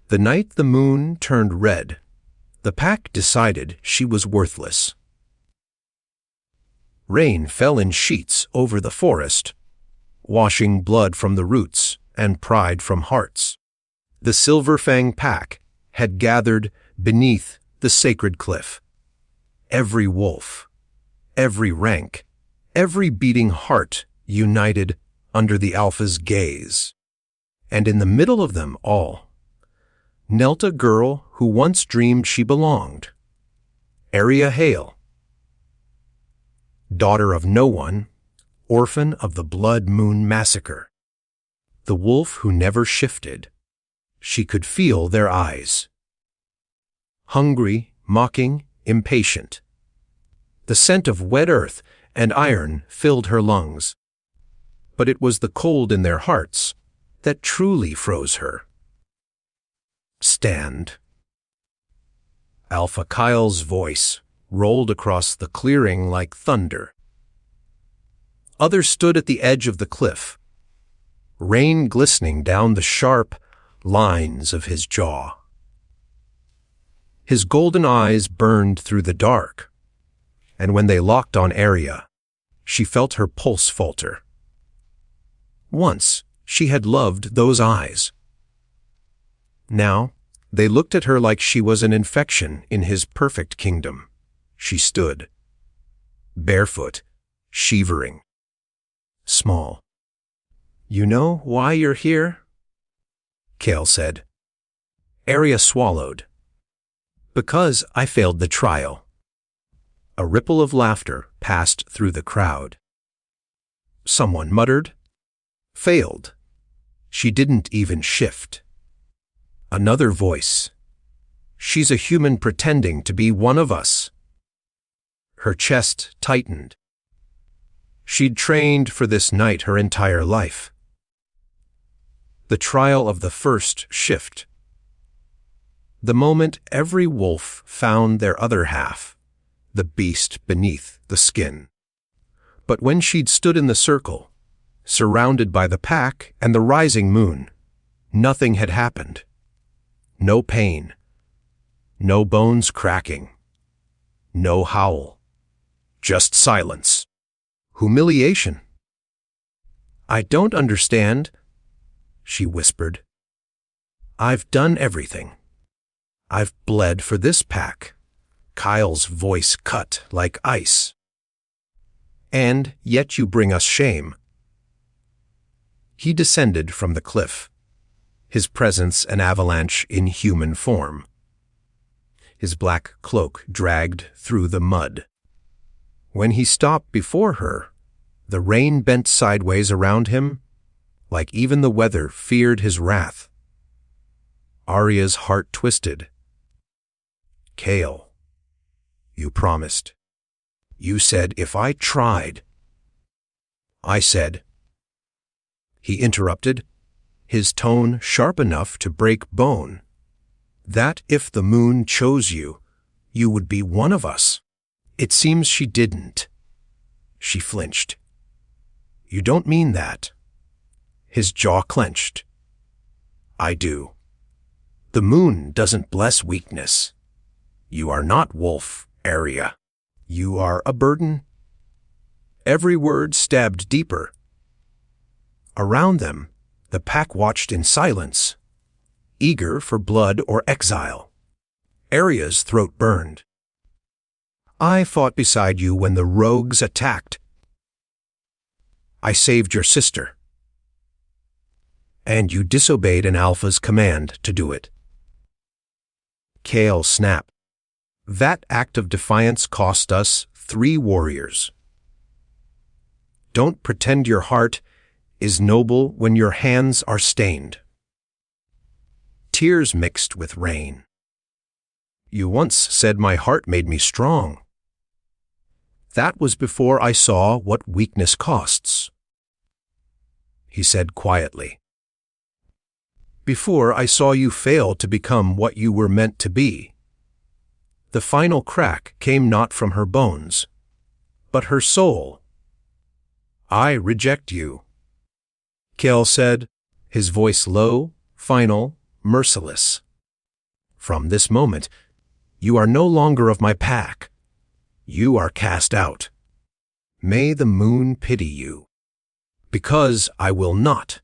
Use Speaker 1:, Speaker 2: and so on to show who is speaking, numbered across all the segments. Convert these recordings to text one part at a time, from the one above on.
Speaker 1: The night the moon turned red, the pack decided she was worthless. Rain fell in sheets over the forest, washing blood from the roots and pride from hearts. The Silverfang pack had gathered beneath the sacred cliff. Every wolf, every rank, every beating heart united under the Alpha's gaze. And in the middle of them all knelt a girl who once dreamed she belonged. Aria Hale. Daughter of no one, orphan of the Blood Moon Massacre. The wolf who never shifted. She could feel their eyes. Hungry, mocking, impatient. The scent of wet earth and iron filled her lungs. But it was the cold in their hearts that truly froze her. Stand. Alpha Kyle's voice rolled across the clearing like thunder. Others stood at the edge of the cliff, rain glistening down the sharp lines of his jaw. His golden eyes burned through the dark, and when they locked on Aria, she felt her pulse falter. Once she had loved those eyes. Now they looked at her like she was an infection in his perfect kingdom. She stood, barefoot, shivering, small. "You know why you're here?" Kale said. Aria swallowed. "Because I failed the trial." A ripple of laughter passed through the crowd. Someone muttered, "Failed. She didn't even shift." Another voice, "She's a human pretending to be one of us." Her chest tightened. She'd trained for this night her entire life. The trial of the first shift. The moment every wolf found their other half, the beast beneath the skin. But when she'd stood in the circle, surrounded by the pack and the rising moon, nothing had happened. No pain, no bones cracking, no howl, just silence, humiliation. "I don't understand," she whispered. "I've done everything. I've bled for this pack." Kyle's voice cut like ice. "And yet you bring us shame." He descended from the cliff, his presence an avalanche in human form. His black cloak dragged through the mud. When he stopped before her, the rain bent sideways around him, like even the weather feared his wrath. Aria's heart twisted. "Kale, you promised. You said if I tried." "I said." He interrupted, his tone sharp enough to break bone, "that if the moon chose you, you would be one of us." It seems she didn't. She flinched. "You don't mean that." His jaw clenched. "I do. The moon doesn't bless weakness. You are not wolf, Aria. You are a burden." Every word stabbed deeper. Around them, the pack watched in silence, eager for blood or exile. Aria's throat burned. "I fought beside you when the rogues attacked. I saved your sister. And you disobeyed an Alpha's command to do it." Kale snapped. "That act of defiance cost us 3 warriors. Don't pretend your heart is noble when your hands are stained." Tears mixed with rain. "You once said my heart made me strong." "That was before I saw what weakness costs," he said quietly. "Before I saw you fail to become what you were meant to be." The final crack came not from her bones, but her soul. "I reject you," Kale said, his voice low, final, merciless. From this moment, you are no longer of my pack. You are cast out. May the moon pity you. Because I will not."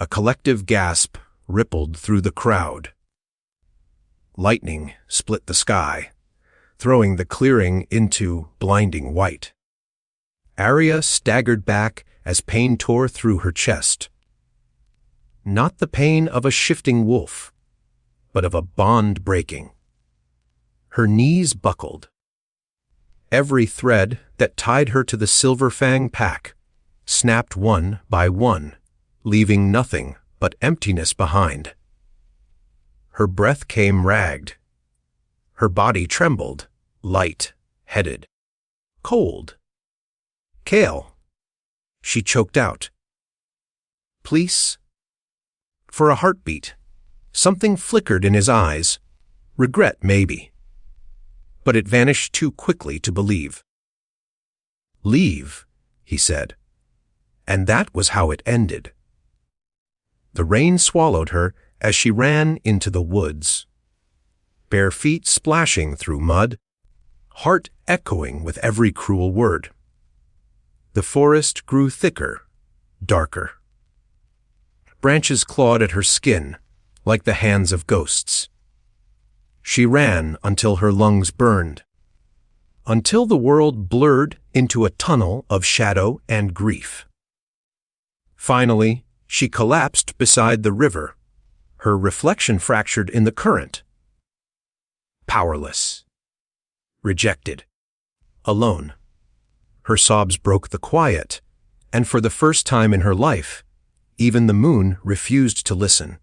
Speaker 1: A collective gasp rippled through the crowd. Lightning split the sky, throwing the clearing into blinding white. Aria staggered back as pain tore through her chest. Not the pain of a shifting wolf, but of a bond breaking. Her knees buckled. Every thread that tied her to the Silver Fang pack snapped one by one, leaving nothing but emptiness behind. Her breath came ragged. Her body trembled, light-headed, cold. "Kale," she choked out. "Please?" For a heartbeat, something flickered in his eyes. Regret, maybe. But it vanished too quickly to believe. "Leave," he said. And that was how it ended. The rain swallowed her as she ran into the woods. Bare feet splashing through mud, heart echoing with every cruel word. The forest grew thicker, darker. Branches clawed at her skin like the hands of ghosts. She ran until her lungs burned, until the world blurred into a tunnel of shadow and grief. Finally, she collapsed beside the river, her reflection fractured in the current. Powerless. Rejected. Alone. Her sobs broke the quiet, and for the first time in her life, even the moon refused to listen.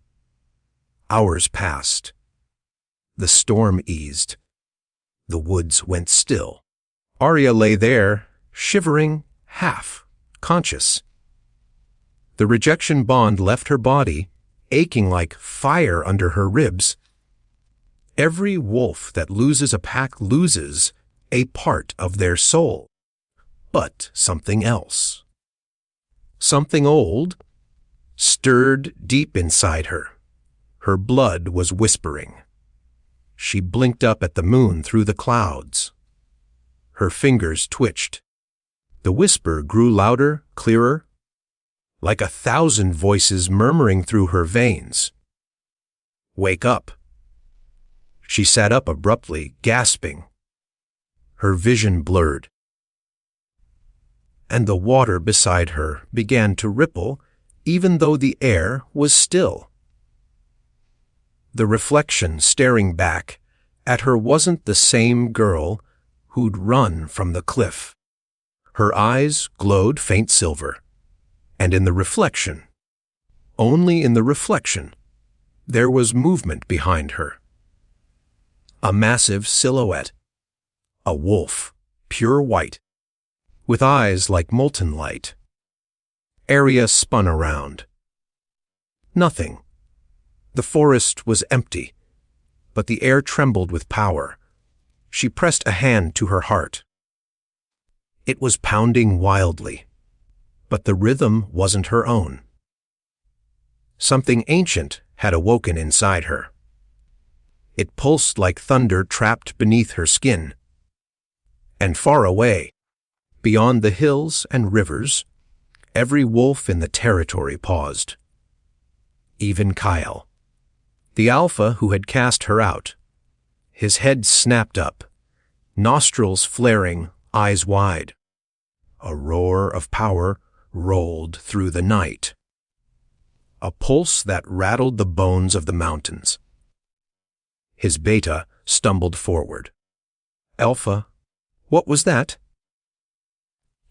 Speaker 1: Hours passed. The storm eased. The woods went still. Aria lay there, shivering, half conscious. The rejection bond left her body, aching like fire under her ribs. Every wolf that loses a pack loses a part of their soul, but something else. Something old stirred deep inside her. Her blood was whispering. She blinked up at the moon through the clouds. Her fingers twitched. The whisper grew louder, clearer, like 1,000 voices murmuring through her veins. "Wake up." She sat up abruptly, gasping. Her vision blurred. And the water beside her began to ripple, even though the air was still. The reflection staring back at her wasn't the same girl who'd run from the cliff. Her eyes glowed faint silver, and in the reflection, only in the reflection, there was movement behind her. A massive silhouette. A wolf, pure white, with eyes like molten light. Aria spun around. Nothing. The forest was empty, but the air trembled with power. She pressed a hand to her heart. It was pounding wildly, but the rhythm wasn't her own. Something ancient had awoken inside her. It pulsed like thunder trapped beneath her skin. And far away, beyond the hills and rivers, every wolf in the territory paused. Even Kyle, the alpha who had cast her out. His head snapped up, nostrils flaring, eyes wide. A roar of power rolled through the night. A pulse that rattled the bones of the mountains. His beta stumbled forward. "Alpha, what was that?"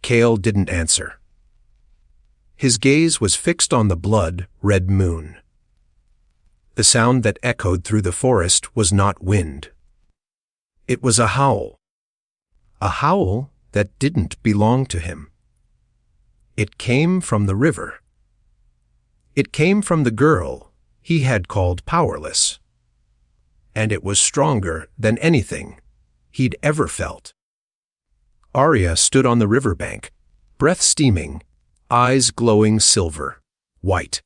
Speaker 1: Kale didn't answer. His gaze was fixed on the blood-red moon. The sound that echoed through the forest was not wind. It was a howl. A howl that didn't belong to him. It came from the river. It came from the girl he had called powerless. And it was stronger than anything he'd ever felt. Aria stood on the riverbank, breath steaming, eyes glowing silver, white.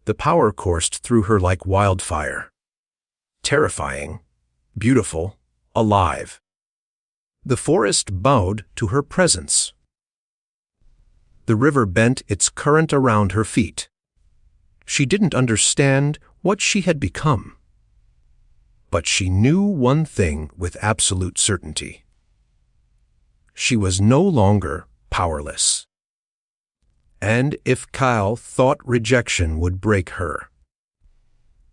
Speaker 1: The power coursed through her like wildfire. terrifying, beautiful, alive. The forest bowed to her presence. The river bent its current around her feet. She didn't understand what she had become. But she knew one thing with absolute certainty. She was no longer powerless. And if Kyle thought rejection would break her,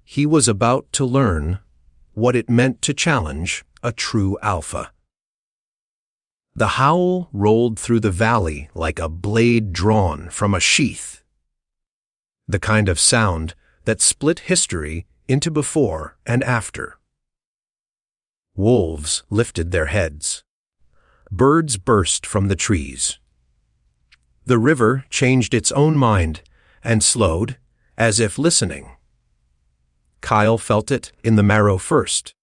Speaker 1: he was about to learn what it meant to challenge a true alpha. The howl rolled through the valley like a blade drawn from a sheath. The kind of sound that split history into before and after. Wolves lifted their heads. Birds burst from the trees. The river changed its own mind and slowed, as if listening. Kyle felt it in the marrow first.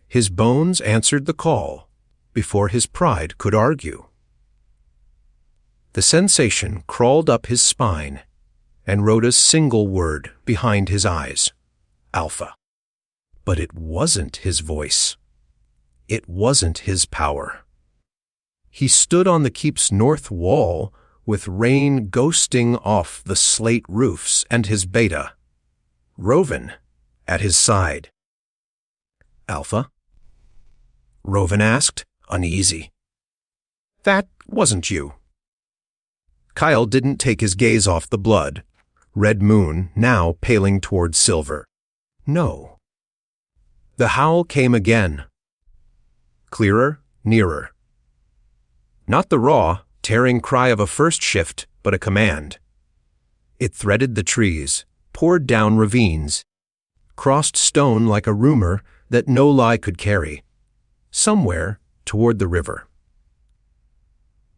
Speaker 1: His bones answered the call before his pride could argue. The sensation crawled up his spine and wrote a single word behind his eyes: Alpha. But it wasn't his voice. It wasn't his power. He stood on the keep's north wall with rain ghosting off the slate roofs and his beta, Roven, at his side. Alpha? Roven asked, uneasy. That wasn't you. Kyle didn't take his gaze off the blood, red moon now paling toward silver. No. The howl came again. Clearer, nearer. Not the raw, tearing cry of a first shift, but a command. It threaded the trees, poured down ravines, crossed stone like a rumor that no lie could carry, somewhere toward the river.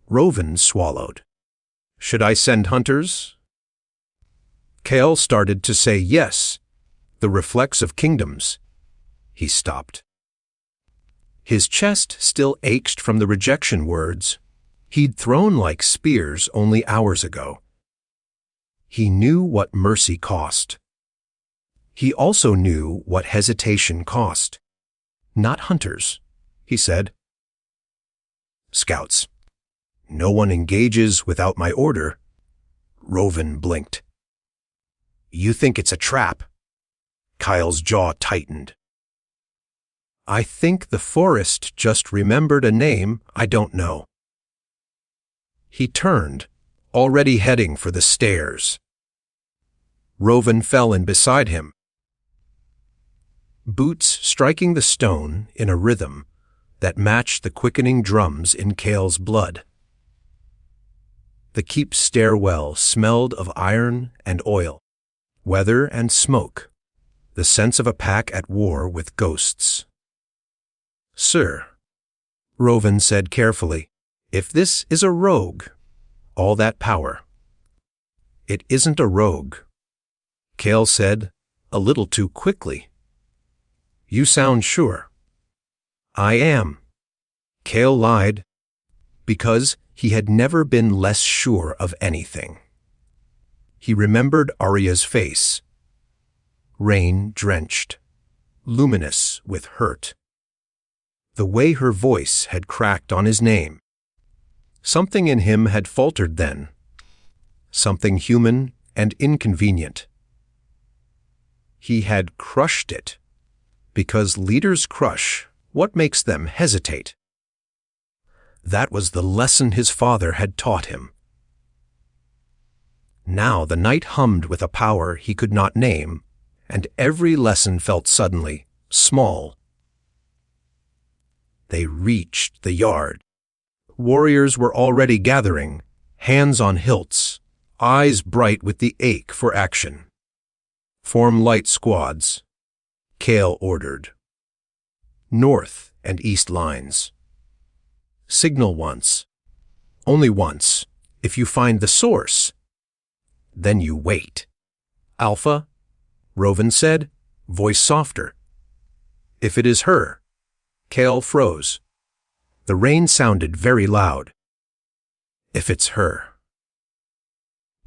Speaker 1: Roven swallowed. Should I send hunters? Kale started to say yes, the reflex of kingdoms. He stopped. His chest still ached from the rejection words he'd thrown like spears only hours ago. He knew what mercy cost. He also knew what hesitation cost. Not hunters, he said. Scouts. No one engages without my order. Roven blinked. You think it's a trap? Kyle's jaw tightened. I think the forest just remembered a name I don't know. He turned, already heading for the stairs. Roven fell in beside him. Boots striking the stone in a rhythm that matched the quickening drums in Kale's blood. The keep stairwell smelled of iron and oil, weather and smoke, the sense of a pack at war with ghosts. Sir, Roven said carefully, if this is a rogue, all that power. It isn't a rogue. Kale said, a little too quickly. You sound sure. I am. Kale lied, because he had never been less sure of anything. He remembered Aria's face, rain-drenched, luminous with hurt. The way her voice had cracked on his name. Something in him had faltered then. Something human and inconvenient. He had crushed it, because leaders crush what makes them hesitate. That was the lesson his father had taught him. Now the night hummed with a power he could not name, and every lesson felt suddenly small. They reached the yard. Warriors were already gathering, hands on hilts, eyes bright with the ache for action. Form light squads. Kale ordered. North and east lines. Signal once. Only once, if you find the source. Then you wait. Alpha, Roven said, voice softer. If it is her. Kale froze. The rain sounded very loud. If it's her.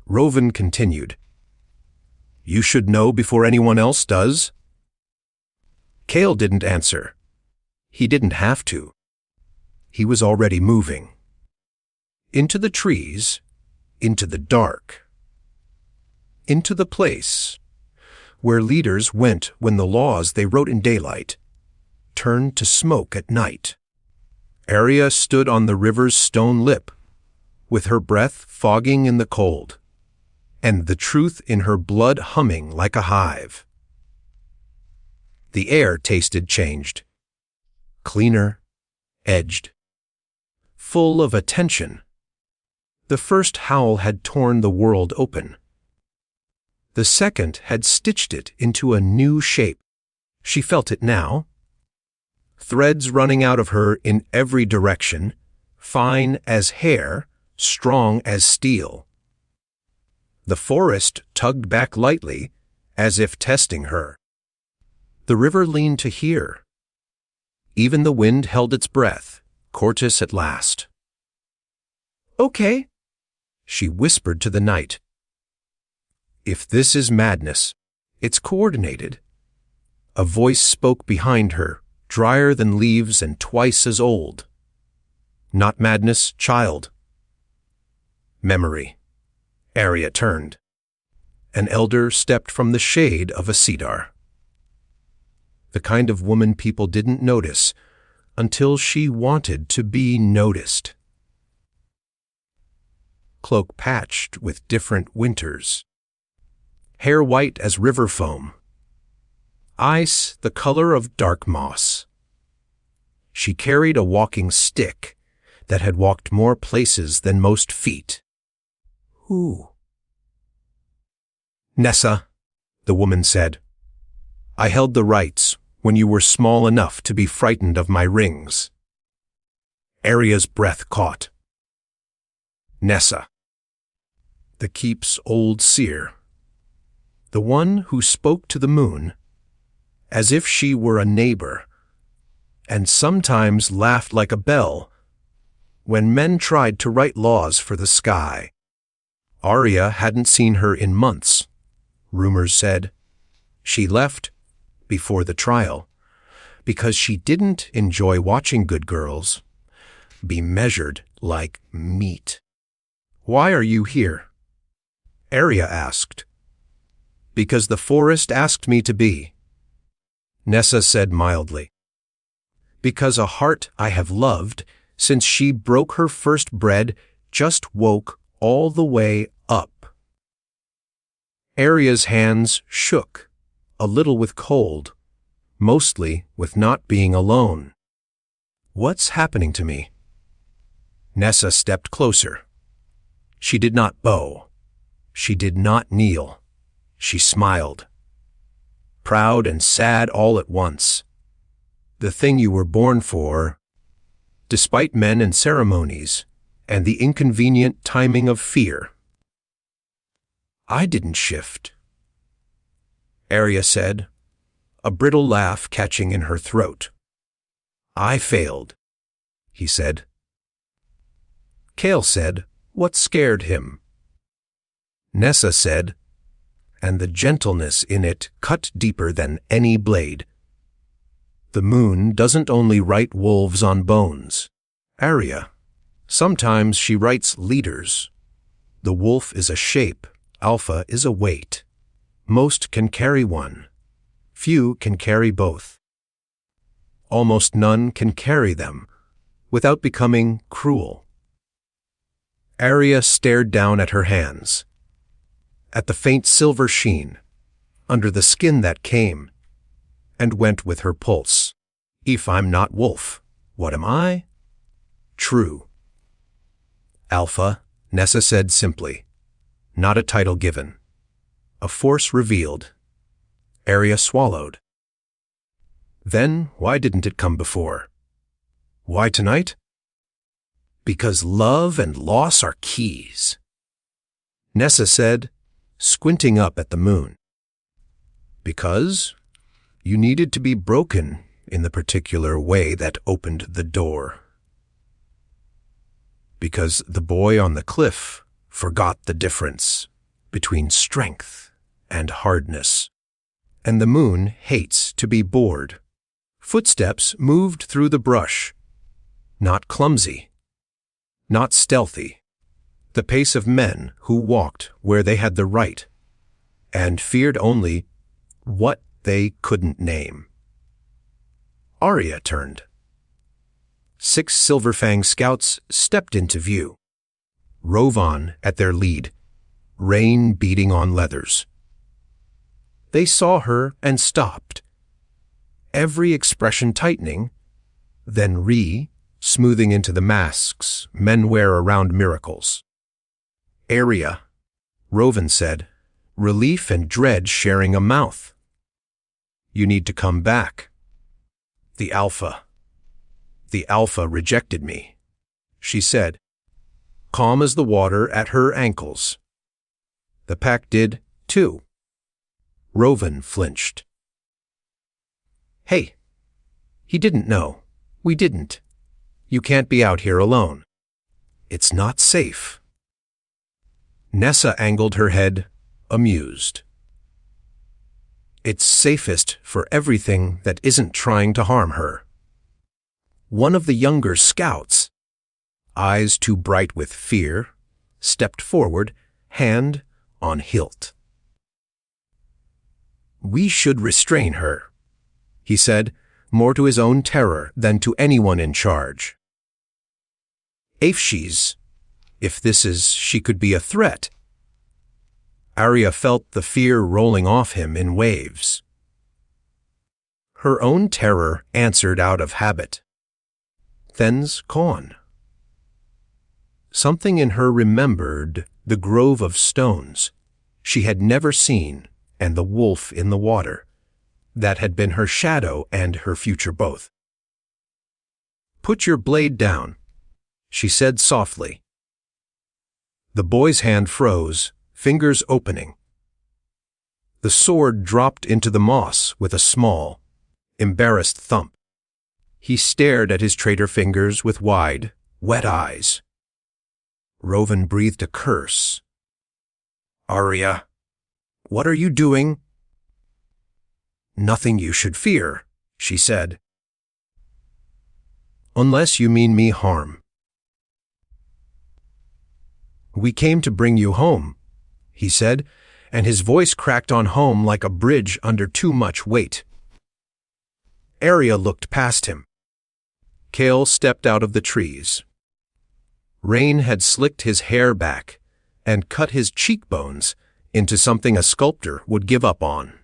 Speaker 1: Roven continued. You should know before anyone else does. Hale didn't answer. He didn't have to. He was already moving. Into the trees, into the dark. Into the place where leaders went when the laws they wrote in daylight turned to smoke at night. Aria stood on the river's stone lip, with her breath fogging in the cold, and the truth in her blood humming like a hive. The air tasted changed, cleaner, edged, full of attention. The first howl had torn the world open. The second had stitched it into a new shape. She felt it now. Threads running out of her in every direction, fine as hair, strong as steel. The forest tugged back lightly, as if testing her. The river leaned to hear. Even the wind held its breath, courteous at last. "Okay," she whispered to the night. "If this is madness, it's coordinated." A voice spoke behind her, drier than leaves and twice as old. "Not madness, child." Memory. Aria turned. An elder stepped from the shade of a cedar. The kind of woman people didn't notice until she wanted to be noticed. Cloak patched with different winters. Hair white as river foam. Ice the color of dark moss. She carried a walking stick that had walked more places than most feet. Who? "Nessa," the woman said. "I held the rights when you were small enough to be frightened of my rings." Aria's breath caught. Nessa. The keep's old seer. The one who spoke to the moon as if she were a neighbor, and sometimes laughed like a bell when men tried to write laws for the sky. Aria hadn't seen her in months, rumors said. She left before the trial because she didn't enjoy watching good girls be measured like meat. "Why are you here?" Aria asked. "Because the forest asked me to be," Nessa said mildly. "Because a heart I have loved since she broke her first bread just woke all the way up." Aria's hands shook, a little with cold, mostly with not being alone. "What's happening to me?" Nessa stepped closer. She did not bow. She did not kneel. She smiled. Proud and sad all at once. The thing you were born for, despite men and ceremonies, and the inconvenient timing of fear. "I didn't shift," Aria said, a brittle laugh catching in her throat. "I failed," he said. Hale said, "What scared him?" Nessa said, and the gentleness in it cut deeper than any blade. "The moon doesn't only write wolves on bones, Aria. Sometimes she writes leaders. The wolf is a shape, alpha is a weight. Most can carry one. Few can carry both. Almost none can carry them without becoming cruel." Aria stared down at her hands, at the faint silver sheen, under the skin that came, and went with her pulse. "If I'm not wolf, what am I?" "True." "Alpha," Nessa said simply, not a title given. A force revealed. Aria swallowed. Then why didn't it come before? Why tonight? "Because love and loss are keys," Nessa said, squinting up at the moon. "Because you needed to be broken in the particular way that opened the door. Because the boy on the cliff forgot the difference between strength and hardness, and the moon hates to be bored." Footsteps moved through the brush. Not clumsy. Not stealthy. The pace of men who walked where they had the right, and feared only what they couldn't name. Aria turned. 6 Silverfang scouts stepped into view. Rovan at their lead, rain beating on leathers. They saw her and stopped, every expression tightening, then smoothing into the masks men wear around miracles. Aria, Rovan said, relief and dread sharing a mouth. You need to come back. The Alpha rejected me, she said, calm as the water at her ankles. The pack did, too. Rovan flinched. Hey, he didn't know. We didn't. You can't be out here alone. It's not safe. Nessa angled her head, amused. It's safest for everything that isn't trying to harm her. One of the younger scouts, eyes too bright with fear, stepped forward, hand on hilt. We should restrain her, he said, more to his own terror than to anyone in charge. If she could be a threat. Aria felt the fear rolling off him in waves. Her own terror answered out of habit. Then's gone. Something in her remembered the grove of stones she had never seen and the wolf in the water that had been her shadow and her future both. Put your blade down, she said softly. The boy's hand froze, fingers opening. The sword dropped into the moss with a small, embarrassed thump. He stared at his traitor fingers with wide, wet eyes. Rovan breathed a curse. Aria, what are you doing? Nothing you should fear, she said. Unless you mean me harm. We came to bring you home, he said, and his voice cracked on home like a bridge under too much weight. Aria looked past him. Kale stepped out of the trees. Rain had slicked his hair back and cut his cheekbones into something a sculptor would give up on.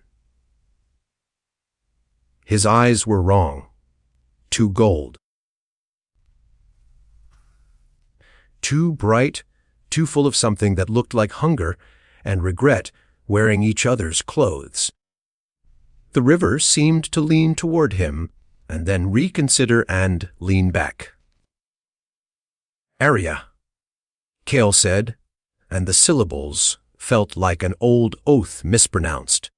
Speaker 1: His eyes were wrong. Too gold. Too bright, too full of something that looked like hunger and regret wearing each other's clothes. The river seemed to lean toward him and then reconsider and lean back. Aria, Kale said, and the syllables felt like an old oath mispronounced.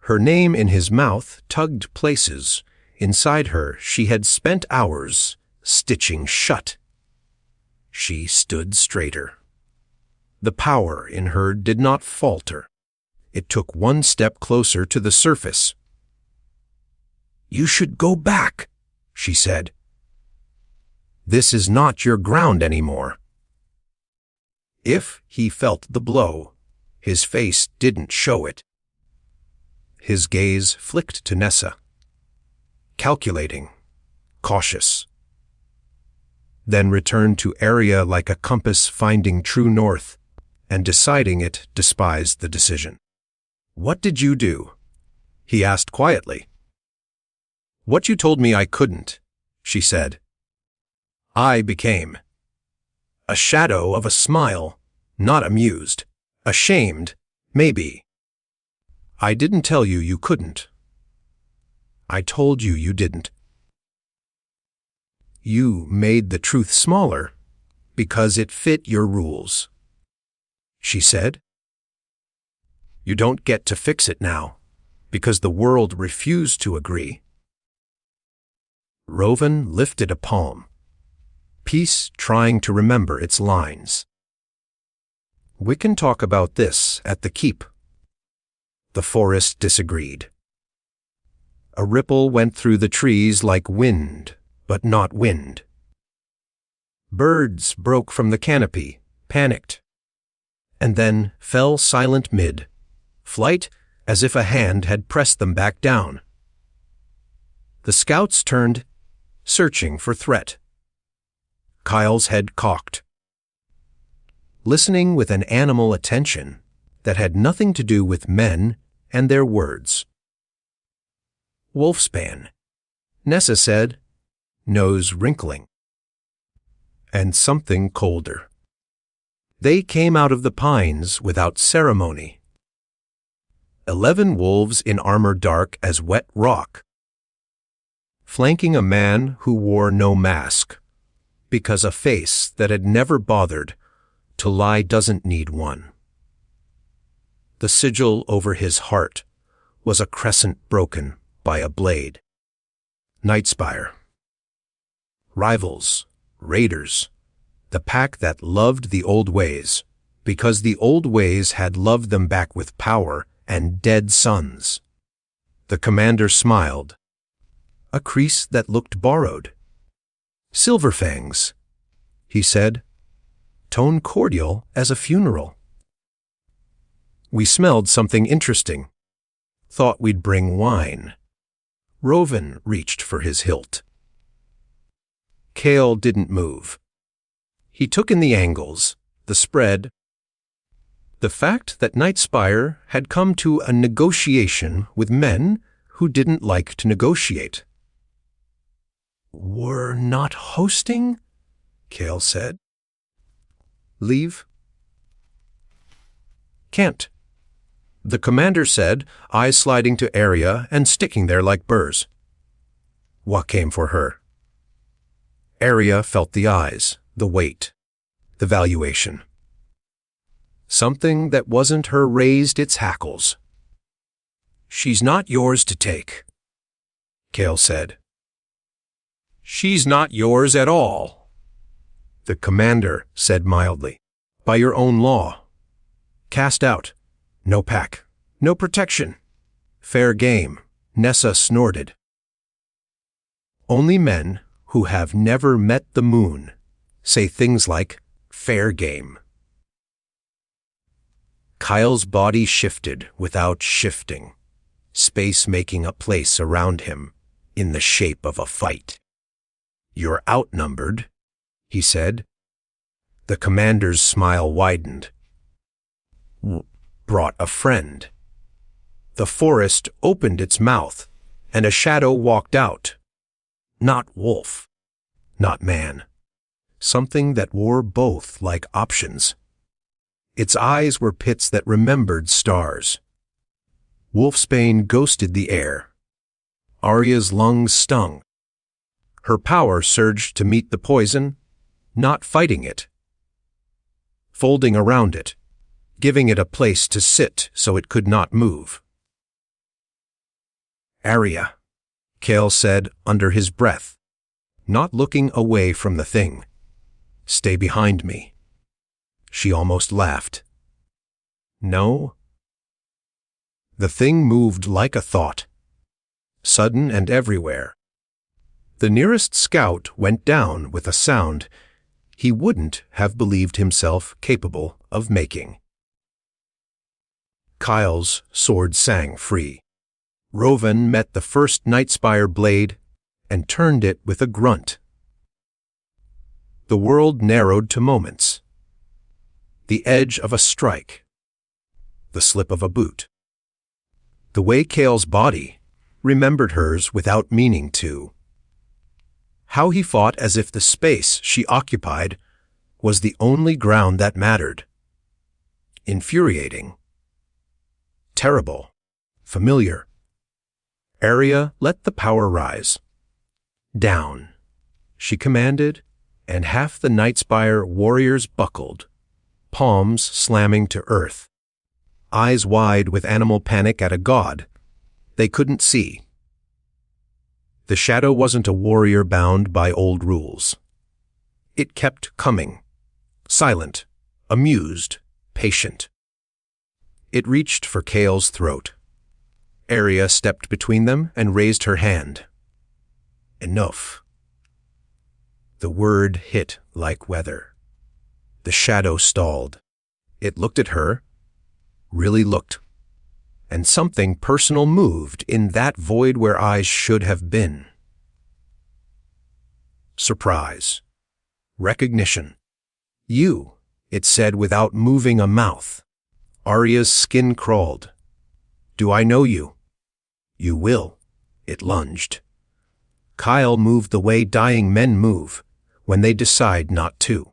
Speaker 1: Her name in his mouth tugged places inside her she had spent hours stitching shut. She stood straighter. The power in her did not falter. It took one step closer to the surface. You should go back, she said. This is not your ground anymore. If he felt the blow, his face didn't show it. His gaze flicked to Nessa. Calculating, cautious. Then returned to Aria like a compass finding true north, and deciding it despised the decision. What did you do? He asked quietly. What you told me I couldn't, she said. I became. A shadow of a smile, not amused. Ashamed, maybe. I didn't tell you you couldn't. I told you you didn't. You made the truth smaller because it fit your rules, she said. You don't get to fix it now because the world refused to agree. Rovan lifted a palm, peace trying to remember its lines. We can talk about this at the keep. The forest disagreed. A ripple went through the trees like wind, but not wind. Birds broke from the canopy, panicked, and then fell silent mid-flight as if a hand had pressed them back down. The scouts turned, searching for threat. Kyle's head cocked, listening with an animal attention that had nothing to do with men and their words. Wolfspan, Nessa said, nose wrinkling. And something colder. They came out of the pines without ceremony. 11 wolves in armor dark as wet rock, flanking a man who wore no mask, because a face that had never bothered to lie doesn't need one. The sigil over his heart was a crescent broken by a blade. Nightspire. Rivals, raiders, the pack that loved the old ways, because the old ways had loved them back with power and dead sons. The commander smiled, a crease that looked borrowed. Silverfangs, he said, tone cordial as a funeral. We smelled something interesting. Thought we'd bring wine. Roven reached for his hilt. Kale didn't move. He took in the angles, the spread, the fact that Nightspire had come to a negotiation with men who didn't like to negotiate. We're not hosting? Kale said. Leave? Can't. The commander said, eyes sliding to Aria and sticking there like burrs. What came for her? Aria felt the eyes, the weight, the valuation. Something that wasn't her raised its hackles. She's not yours to take, Kale said. She's not yours at all, the commander said mildly. By your own law. Cast out. No pack. No protection. Fair game, Nessa snorted. Only men who have never met the moon say things like fair game. Kyle's body shifted without shifting, space making a place around him in the shape of a fight. You're outnumbered, he said. The commander's smile widened. Brought a friend. The forest opened its mouth, and a shadow walked out. Not wolf, not man. Something that wore both like options. Its eyes were pits that remembered stars. Wolfsbane ghosted the air. Aria's lungs stung. Her power surged to meet the poison, not fighting it. Folding around it, giving it a place to sit so it could not move. Aria, Kale said under his breath, not looking away from the thing. Stay behind me. She almost laughed. No? The thing moved like a thought, sudden and everywhere. The nearest scout went down with a sound he wouldn't have believed himself capable of making. Kyle's sword sang free. Roven met the first Nightspire blade and turned it with a grunt. The world narrowed to moments. The edge of a strike. The slip of a boot. The way Kale's body remembered hers without meaning to. How he fought as if the space she occupied was the only ground that mattered. Infuriating. Terrible. Familiar. Aria let the power rise. Down, she commanded, and half the Nightspire warriors buckled, palms slamming to earth, eyes wide with animal panic at a god they couldn't see. The shadow wasn't a warrior bound by old rules. It kept coming, silent, amused, patient. It reached for Kale's throat. Aria stepped between them and raised her hand. Enough. The word hit like weather. The shadow stalled. It looked at her, really looked, and something personal moved in that void where eyes should have been. Surprise. Recognition. You, it said without moving a mouth. Aria's skin crawled. Do I know you? You will, it lunged. Kyle moved the way dying men move when they decide not to.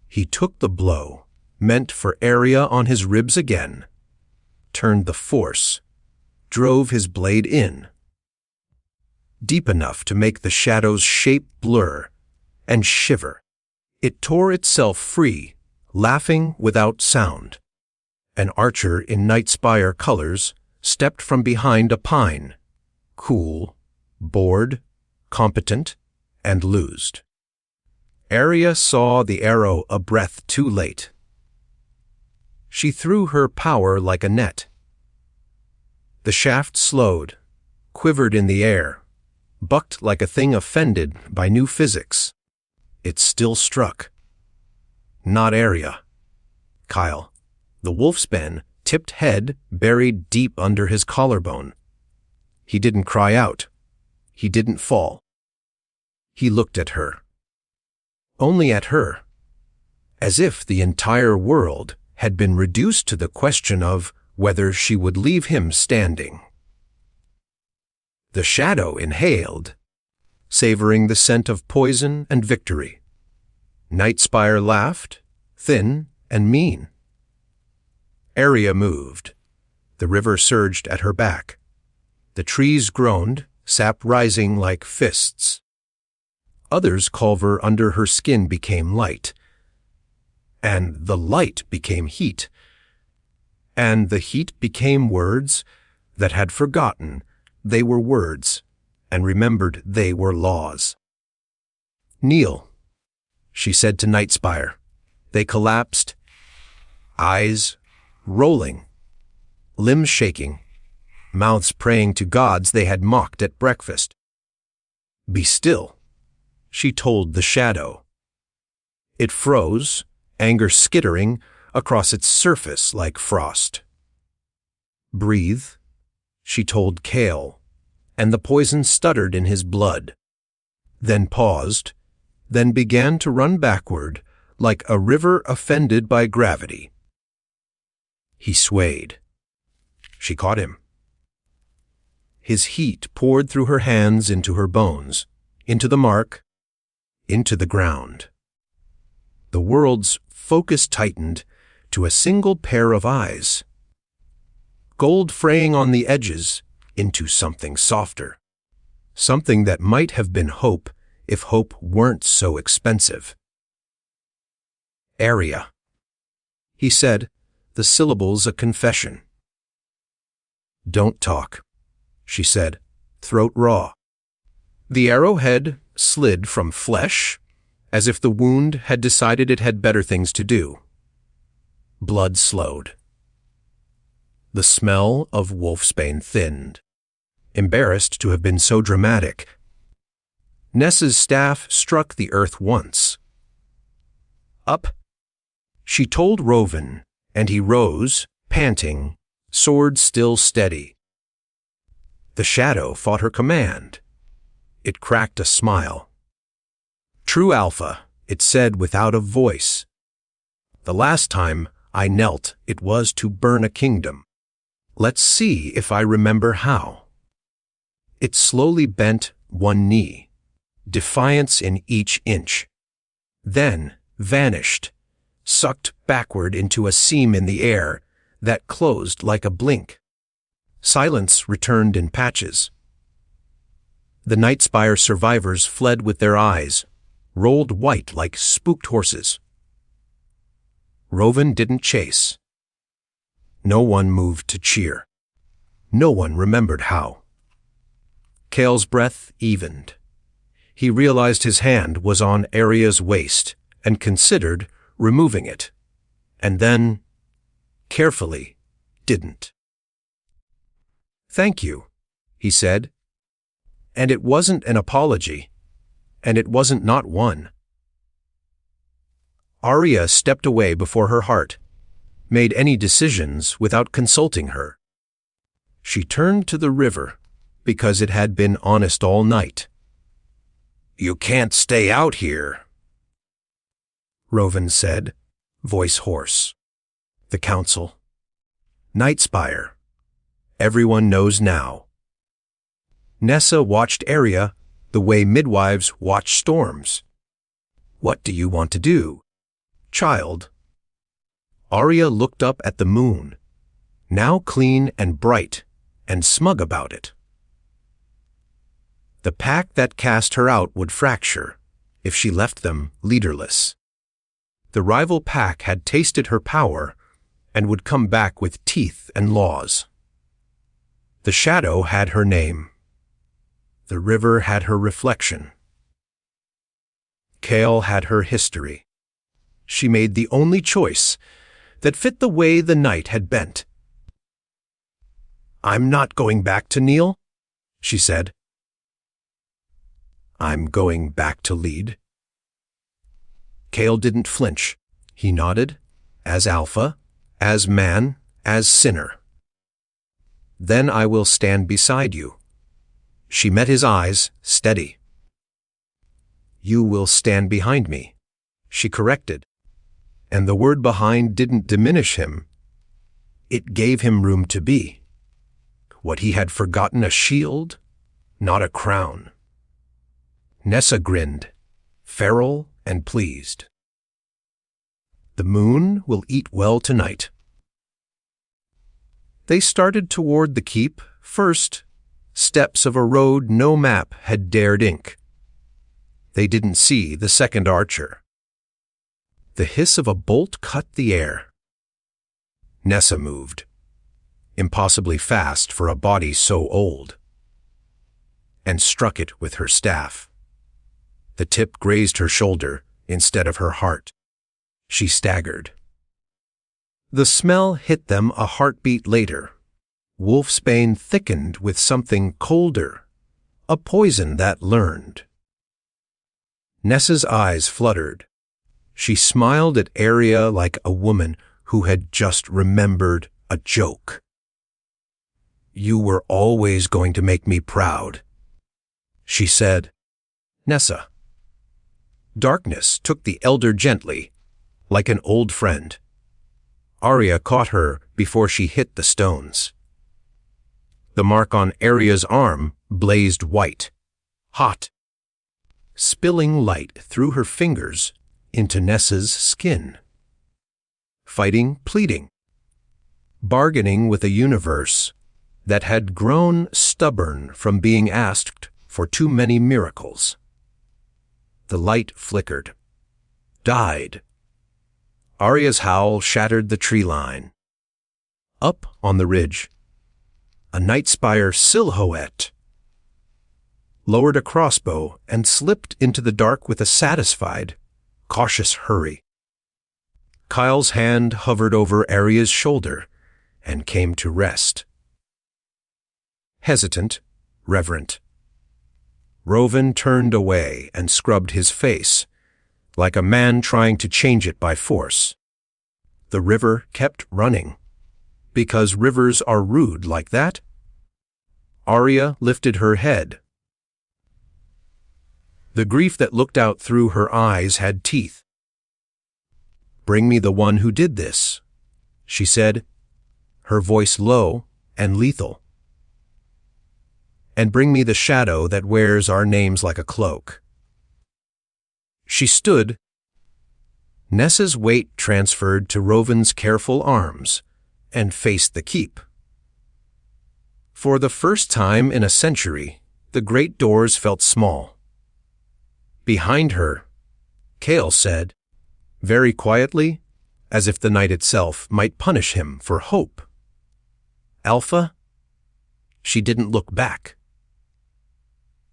Speaker 1: He took the blow, meant for Aria on his ribs again, turned the force, drove his blade in, deep enough to make the shadow's shape blur and shiver. It tore itself free, laughing without sound. An archer in Nightspire colors stepped from behind a pine, cool, bored, competent, and loosed. Aria saw the arrow a breath too late. She threw her power like a net. The shaft slowed, quivered in the air, bucked like a thing offended by new physics. It still struck. Not Aria. Kyle, the wolfsbane, tipped head buried deep under his collarbone. He didn't cry out. He didn't fall. He looked at her. Only at her. As if the entire world had been reduced to the question of whether she would leave him standing. The shadow inhaled, savoring the scent of poison and victory. Nightspire laughed, thin and mean. Aria moved. The river surged at her back. The trees groaned, sap rising like fists. Others' culver under her skin became light. And the light became heat. And the heat became words that had forgotten they were words and remembered they were laws. Kneel, she said to Nightspire. They collapsed, eyes rolling, limbs shaking, mouths praying to gods they had mocked at breakfast. Be still, she told the shadow. It froze, anger skittering across its surface like frost. Breathe, she told Kale, and the poison stuttered in his blood, then paused, then began to run backward like a river offended by gravity. He swayed. She caught him. His heat poured through her hands into her bones, into the mark, into the ground. The world's focus tightened to a single pair of eyes, gold fraying on the edges into something softer, something that might have been hope if hope weren't so expensive. Aria, he said, the syllables a confession. Don't talk, she said, throat raw. The arrowhead slid from flesh, as if the wound had decided it had better things to do. Blood slowed. The smell of wolfsbane thinned, embarrassed to have been so dramatic. Ness's staff struck the earth once. Up, she told Roven, and he rose, panting, sword still steady. The shadow fought her command. It cracked a smile. True Alpha, it said without a voice. The last time I knelt, it was to burn a kingdom. Let's see if I remember how. It slowly bent one knee, defiance in each inch. Then vanished, sucked backward into a seam in the air that closed like a blink. Silence returned in patches. The Nightspire survivors fled with their eyes, rolled white like spooked horses. Roven didn't chase. No one moved to cheer. No one remembered how. Kale's breath evened. He realized his hand was on Aria's waist and considered removing it, and then, carefully, didn't. "Thank you," he said. And it wasn't an apology, and it wasn't not one. Aria stepped away before her heart, made any decisions without consulting her. She turned to the river because it had been honest all night. "You can't stay out here," Rovan said, voice hoarse. The council. Nightspire. Everyone knows now. Nessa watched Aria the way midwives watch storms. "What do you want to do, child?" Aria looked up at the moon, now clean and bright and smug about it. The pack that cast her out would fracture if she left them leaderless. The rival pack had tasted her power and would come back with teeth and laws. The shadow had her name. The river had her reflection. Hale had her history. She made the only choice that fit the way the night had bent. "I'm not going back to kneel," she said. "I'm going back to lead." Hale didn't flinch. He nodded, as alpha, as man, as sinner. "Then I will stand beside you." She met his eyes, steady. "You will stand behind me," she corrected. And the word behind didn't diminish him. It gave him room to be. What he had forgotten, a shield, not a crown. Nessa grinned, feral and pleased. "The moon will eat well tonight." They started toward the keep, first, steps of a road no map had dared ink. They didn't see the second archer. The hiss of a bolt cut the air. Nessa moved, impossibly fast for a body so old, and struck it with her staff. The tip grazed her shoulder instead of her heart. She staggered. The smell hit them a heartbeat later. Wolfsbane thickened with something colder, a poison that learned. Nessa's eyes fluttered. She smiled at Aria like a woman who had just remembered a joke. "You were always going to make me proud," she said. "Nessa." Darkness took the elder gently, like an old friend. Aria caught her before she hit the stones. The mark on Aria's arm blazed white, hot, spilling light through her fingers into Nessa's skin. Fighting, pleading, bargaining with a universe that had grown stubborn from being asked for too many miracles. The light flickered, died. Aria's howl shattered the tree line. Up on the ridge, a Nightspire silhouette lowered a crossbow and slipped into the dark with a satisfied, cautious hurry. Kyle's hand hovered over Aria's shoulder and came to rest. Hesitant, reverent. Rovan turned away and scrubbed his face, like a man trying to change it by force. The river kept running, because rivers are rude like that. Aria lifted her head. The grief that looked out through her eyes had teeth. "Bring me the one who did this," she said, her voice low and lethal. "And bring me the shadow that wears our names like a cloak." She stood. Nessa's weight transferred to Rovan's careful arms and faced the keep. For the first time in a century, the great doors felt small. Behind her, Hale said, very quietly, as if the night itself might punish him for hope. "Alpha?" She didn't look back.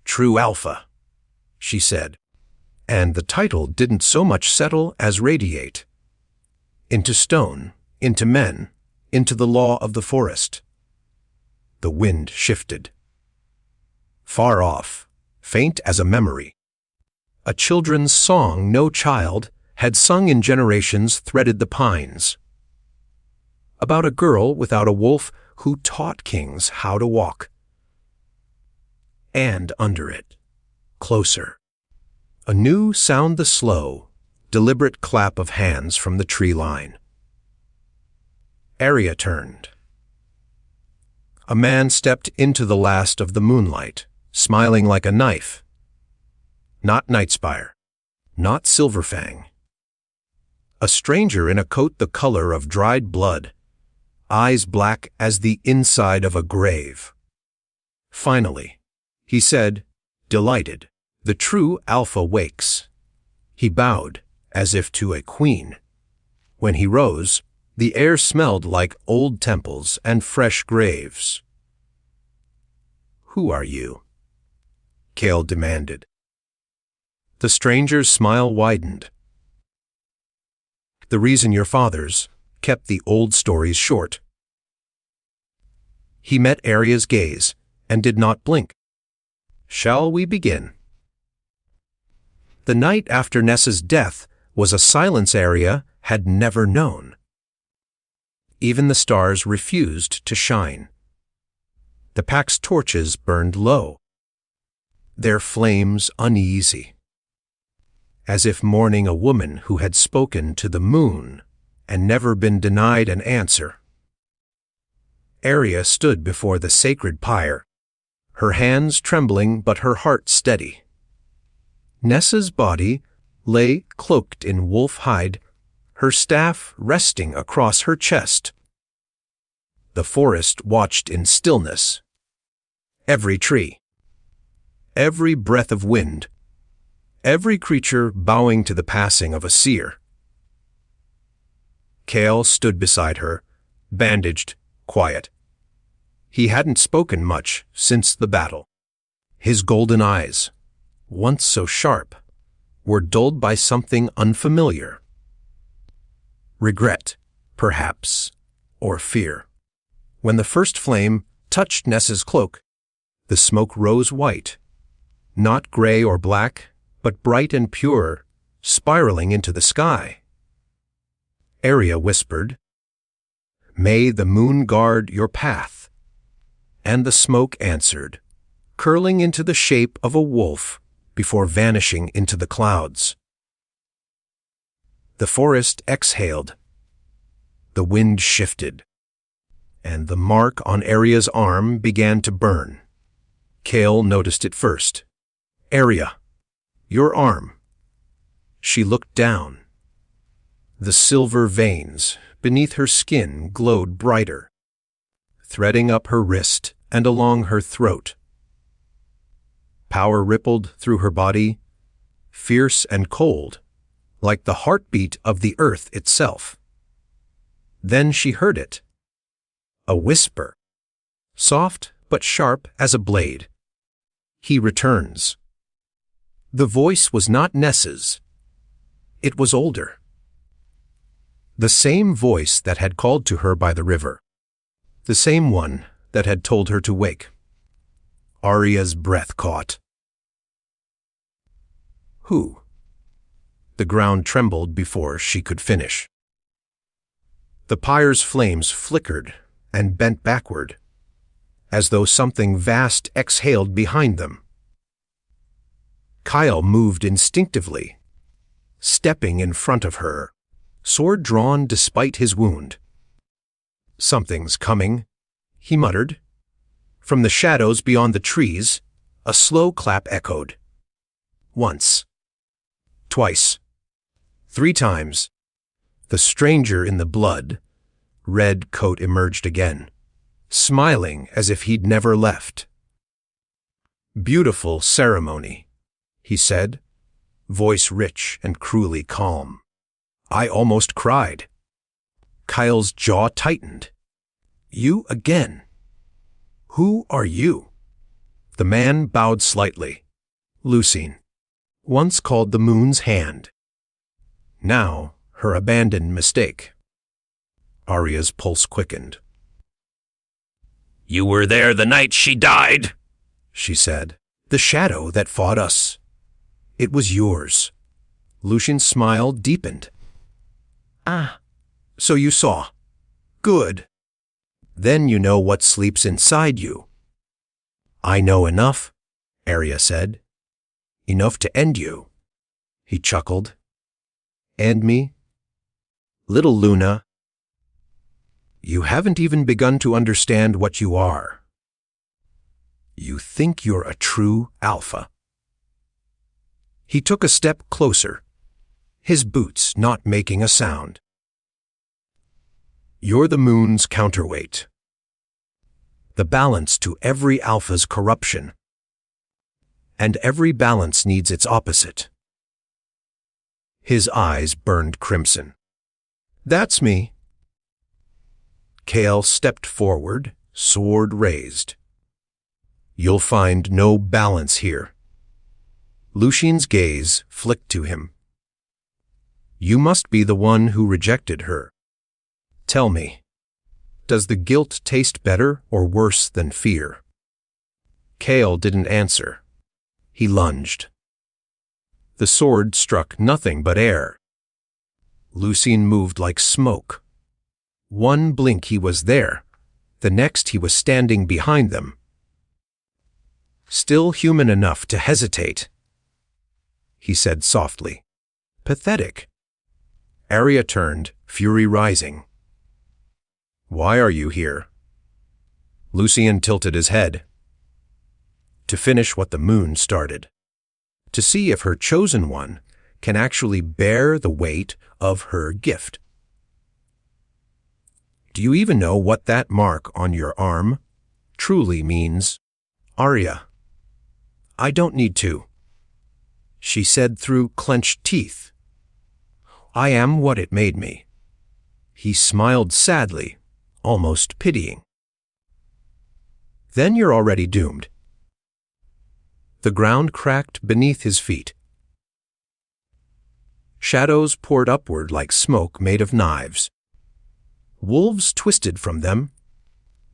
Speaker 1: "True Alpha," she said, and the title didn't so much settle as radiate. Into stone, into men, into the law of the forest. The wind shifted. Far off, faint as a memory, a children's song no child had sung in generations threaded the pines. About a girl without a wolf who taught kings how to walk. And under it, closer, anew sound the slow, deliberate clap of hands from the tree line. Aria turned. A man stepped into the last of the moonlight, smiling like a knife. Not Nightspire, not Silverfang. A stranger in a coat the color of dried blood, eyes black as the inside of a grave. Finally, he said, delighted, the true Alpha wakes. He bowed, as if to a queen. When he rose, the air smelled like old temples and fresh graves. Who are you? Hale demanded. The stranger's smile widened. The reason your fathers kept the old stories short. He met Aria's gaze and did not blink. Shall we begin? The night after Nessa's death was a silence Aria had never known. Even the stars refused to shine. The pack's torches burned low, their flames uneasy, as if mourning a woman who had spoken to the moon and never been denied an answer. Aria stood before the sacred pyre, her hands trembling but her heart steady. Nessa's body lay cloaked in wolf hide, her staff resting across her chest. The forest watched in stillness. Every tree, every breath of wind, every creature bowing to the passing of a seer. Hale stood beside her, bandaged, quiet. He hadn't spoken much since the battle. His golden eyes, once so sharp, were dulled by something unfamiliar. Regret, perhaps, or fear. When the first flame touched Nessa's cloak, the smoke rose white, not gray or black, but bright and pure, spiraling into the sky. Aria whispered, "May the moon guard your path." And the smoke answered, curling into the shape of a wolf before vanishing into the clouds. The forest exhaled. The wind shifted, and the mark on Aria's arm began to burn. Hale noticed it first. "Aria, your arm." She looked down. The silver veins beneath her skin glowed brighter, threading up her wrist and along her throat. Power rippled through her body, fierce and cold, like the heartbeat of the earth itself. Then she heard it. A whisper, soft but sharp as a blade. "He returns." The voice was not Nessa's. It was older. The same voice that had called to her by the river. The same one that had told her to wake. Aria's breath caught. Who? The ground trembled before she could finish. The pyre's flames flickered and bent backward, as though something vast exhaled behind them. Kyle moved instinctively, stepping in front of her, sword drawn despite his wound. "Something's coming," he muttered. From the shadows beyond the trees, a slow clap echoed. Once. Twice. 3 times. The stranger in the blood, red coat emerged again, smiling as if he'd never left. "Beautiful ceremony," he said, voice rich and cruelly calm. I almost cried. Kyle's jaw tightened. "You again? Who are you?" The man bowed slightly. Lucine, once called the moon's hand. Now her abandoned mistake. Aria's pulse quickened. You were there the night she died, she said. The shadow that fought us. It was yours. Lucian's smile deepened. Ah, so you saw. Good. Then you know what sleeps inside you. I know enough, Aria said. Enough to end you. He chuckled. And me? Little Luna, you haven't even begun to understand what you are. You think you're a true alpha. He took a step closer, his boots not making a sound. You're the moon's counterweight. The balance to every alpha's corruption. And every balance needs its opposite. His eyes burned crimson. That's me. Kale stepped forward, sword raised. You'll find no balance here. Lucian's gaze flicked to him. You must be the one who rejected her. Tell me, does the guilt taste better or worse than fear? Kale didn't answer. He lunged. The sword struck nothing but air. Lucian moved like smoke. One blink he was there, the next he was standing behind them. Still human enough to hesitate. He said softly. Pathetic. Aria turned, fury rising. Why are you here? Lucian tilted his head. To finish what the moon started. To see if her chosen one can actually bear the weight of her gift. Do you even know what that mark on your arm truly means? Aria. I don't need to. She said through clenched teeth. I am what it made me. He smiled sadly, almost pitying. Then you're already doomed. The ground cracked beneath his feet. Shadows poured upward like smoke made of knives. Wolves twisted from them,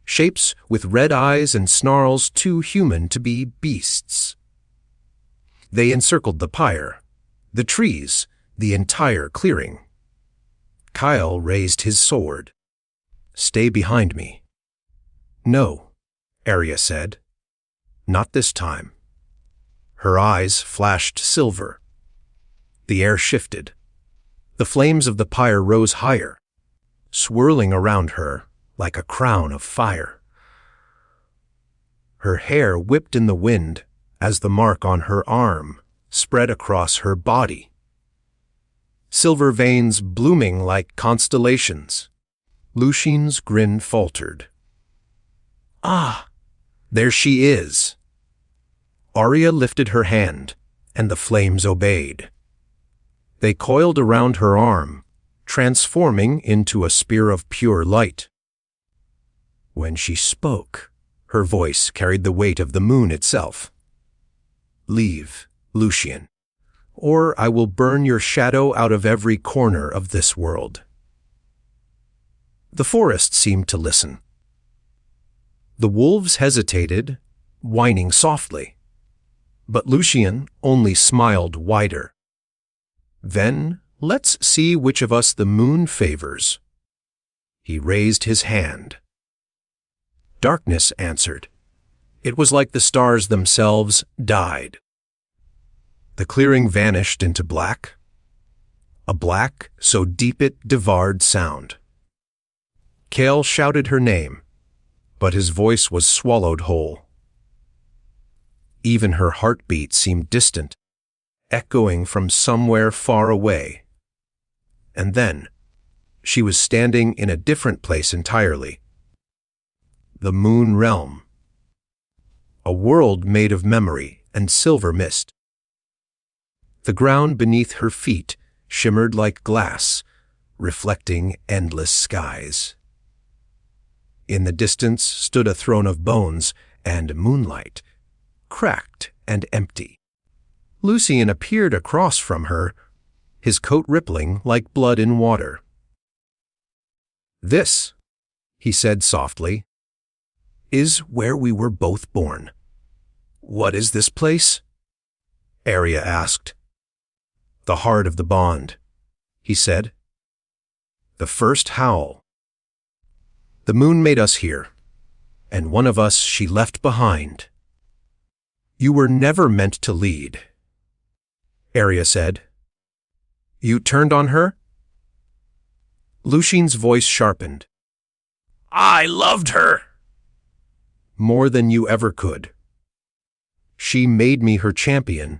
Speaker 1: shapes with red eyes and snarls too human to be beasts. They encircled the pyre, the trees, the entire clearing. Kyle raised his sword. Stay behind me. No, Aria said. Not this time. Her eyes flashed silver. The air shifted. The flames of the pyre rose higher, swirling around her like a crown of fire. Her hair whipped in the wind as the mark on her arm spread across her body. Silver veins blooming like constellations. Lucian's grin faltered. Ah, there she is. Aria lifted her hand, and the flames obeyed. They coiled around her arm, transforming into a spear of pure light. When she spoke, her voice carried the weight of the moon itself. Leave, Lucian, or I will burn your shadow out of every corner of this world. The forest seemed to listen. The wolves hesitated, whining softly, but Lucian only smiled wider. Then let's see which of us the moon favors. He raised his hand. Darkness answered. It was like the stars themselves died. The clearing vanished into black, a black so deep it devoured sound. Kale shouted her name, but his voice was swallowed whole. Even her heartbeat seemed distant, echoing from somewhere far away. And then, she was standing in a different place entirely. The moon realm. A world made of memory and silver mist. The ground beneath her feet shimmered like glass, reflecting endless skies. In the distance stood a throne of bones and moonlight, cracked and empty. Lucian appeared across from her, his coat rippling like blood in water. This, he said softly, is where we were both born. What is this place? Aria asked. The heart of the bond, he said. The first howl. The moon made us here, and one of us she left behind. You were never meant to lead, Aria said. You turned on her? Lucien's voice sharpened. I loved her! More than you ever could. She made me her champion,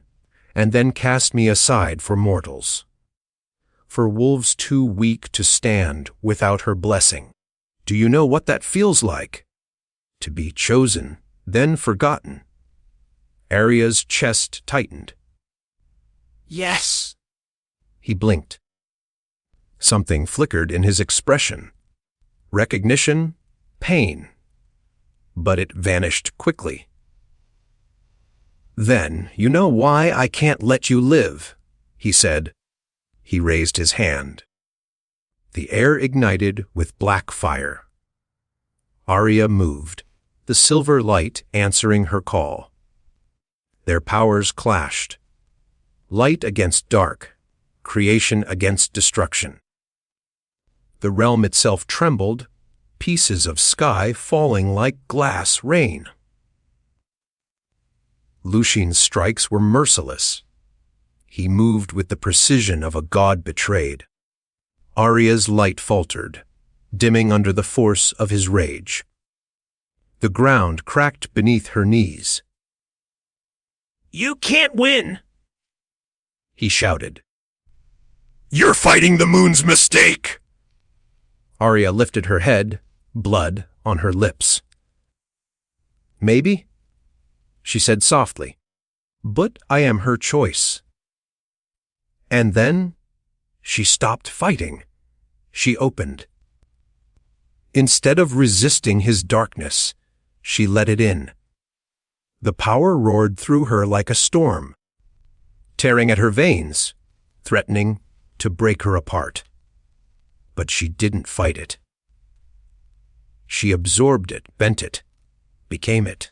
Speaker 1: and then cast me aside for mortals. For wolves too weak to stand without her blessing. Do you know what that feels like? To be chosen, then forgotten. Aria's chest tightened. Yes. He blinked. Something flickered in his expression. Recognition, pain. But it vanished quickly. Then you know why I can't let you live, he said. He raised his hand. The air ignited with black fire. Aria moved, the silver light answering her call. Their powers clashed. Light against dark, creation against destruction. The realm itself trembled, pieces of sky falling like glass rain. Lucien's strikes were merciless. He moved with the precision of a god betrayed. Aria's light faltered, dimming under the force of his rage. The ground cracked beneath her knees. You can't win, he shouted. You're fighting the moon's mistake! Aria lifted her head, blood on her lips. Maybe, she said softly, but I am her choice. And then she stopped fighting. She opened. Instead of resisting his darkness, she let it in. The power roared through her like a storm, tearing at her veins, threatening to break her apart. But she didn't fight it. She absorbed it, bent it, became it.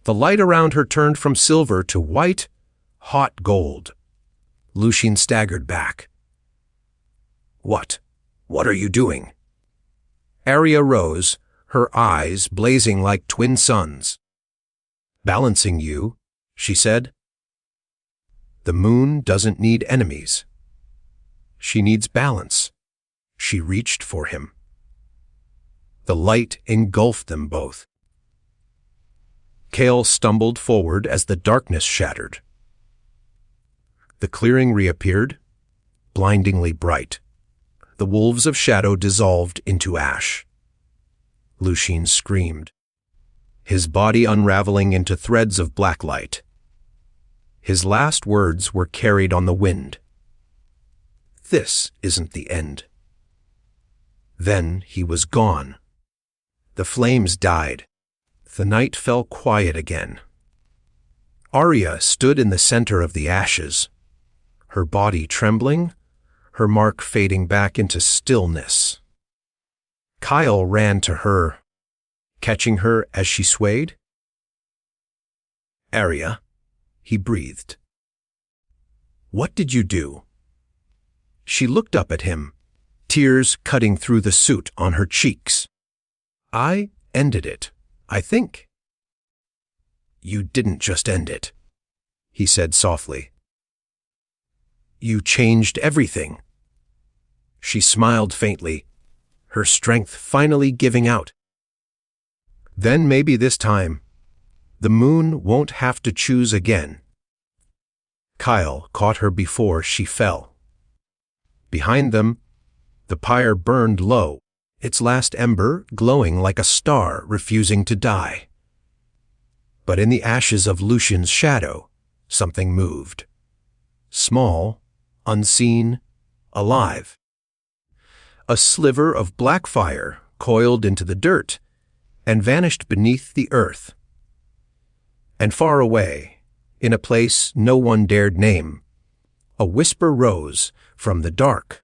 Speaker 1: The light around her turned from silver to white, hot gold. Lucien staggered back. What? What are you doing? Aria rose, her eyes blazing like twin suns. Balancing you, she said. The moon doesn't need enemies. She needs balance. She reached for him. The light engulfed them both. Kale stumbled forward as the darkness shattered. The clearing reappeared, blindingly bright. The wolves of shadow dissolved into ash. Lucien screamed, his body unraveling into threads of black light. His last words were carried on the wind. This isn't the end. Then he was gone. The flames died. The night fell quiet again. Aria stood in the center of the ashes, her body trembling, her mark fading back into stillness. Kyle ran to her, catching her as she swayed. Aria, he breathed. What did you do? She looked up at him, tears cutting through the soot on her cheeks. I ended it, I think. You didn't just end it, he said softly. You changed everything. She smiled faintly, her strength finally giving out. Then maybe this time, the moon won't have to choose again. Kyle caught her before she fell. Behind them, the pyre burned low, its last ember glowing like a star refusing to die. But in the ashes of Lucien's shadow, something moved. Small, unseen, alive. A sliver of black fire coiled into the dirt and vanished beneath the earth. And far away, in a place no one dared name, a whisper rose from the dark.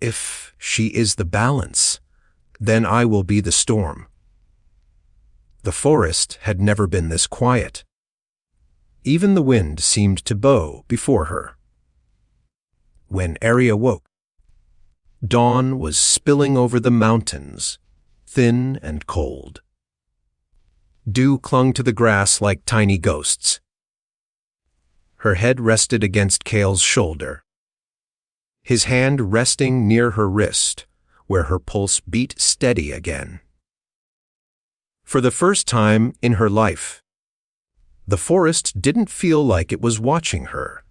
Speaker 1: If she is the balance, then I will be the storm. The forest had never been this quiet. Even the wind seemed to bow before her. When Aria woke, dawn was spilling over the mountains, thin and cold. Dew clung to the grass like tiny ghosts. Her head rested against Cale's shoulder, his hand resting near her wrist, where her pulse beat steady again. For the first time in her life, the forest didn't feel like it was watching her.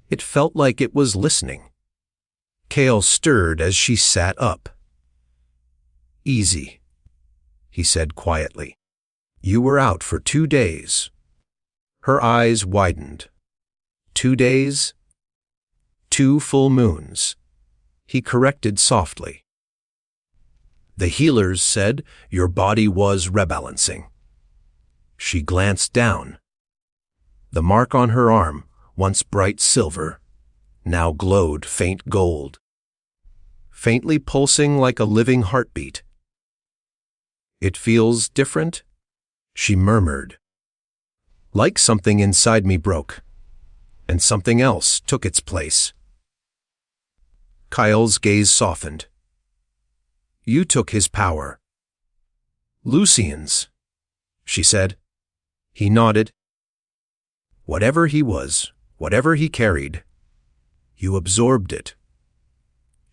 Speaker 1: It felt like it was listening. Cale stirred as she sat up. "Easy," he said quietly. "You were out for 2 days." Her eyes widened. 2 days? 2 full moons. He corrected softly. "The healers said your body was rebalancing." She glanced down. The mark on her arm, once bright silver, now glowed faint gold, faintly pulsing like a living heartbeat. "It feels different," she murmured. "Like something inside me broke, and something else took its place." Kyle's gaze softened. "You took his power." "Lucian's," she said. He nodded. "Whatever he was, whatever he carried, you absorbed it."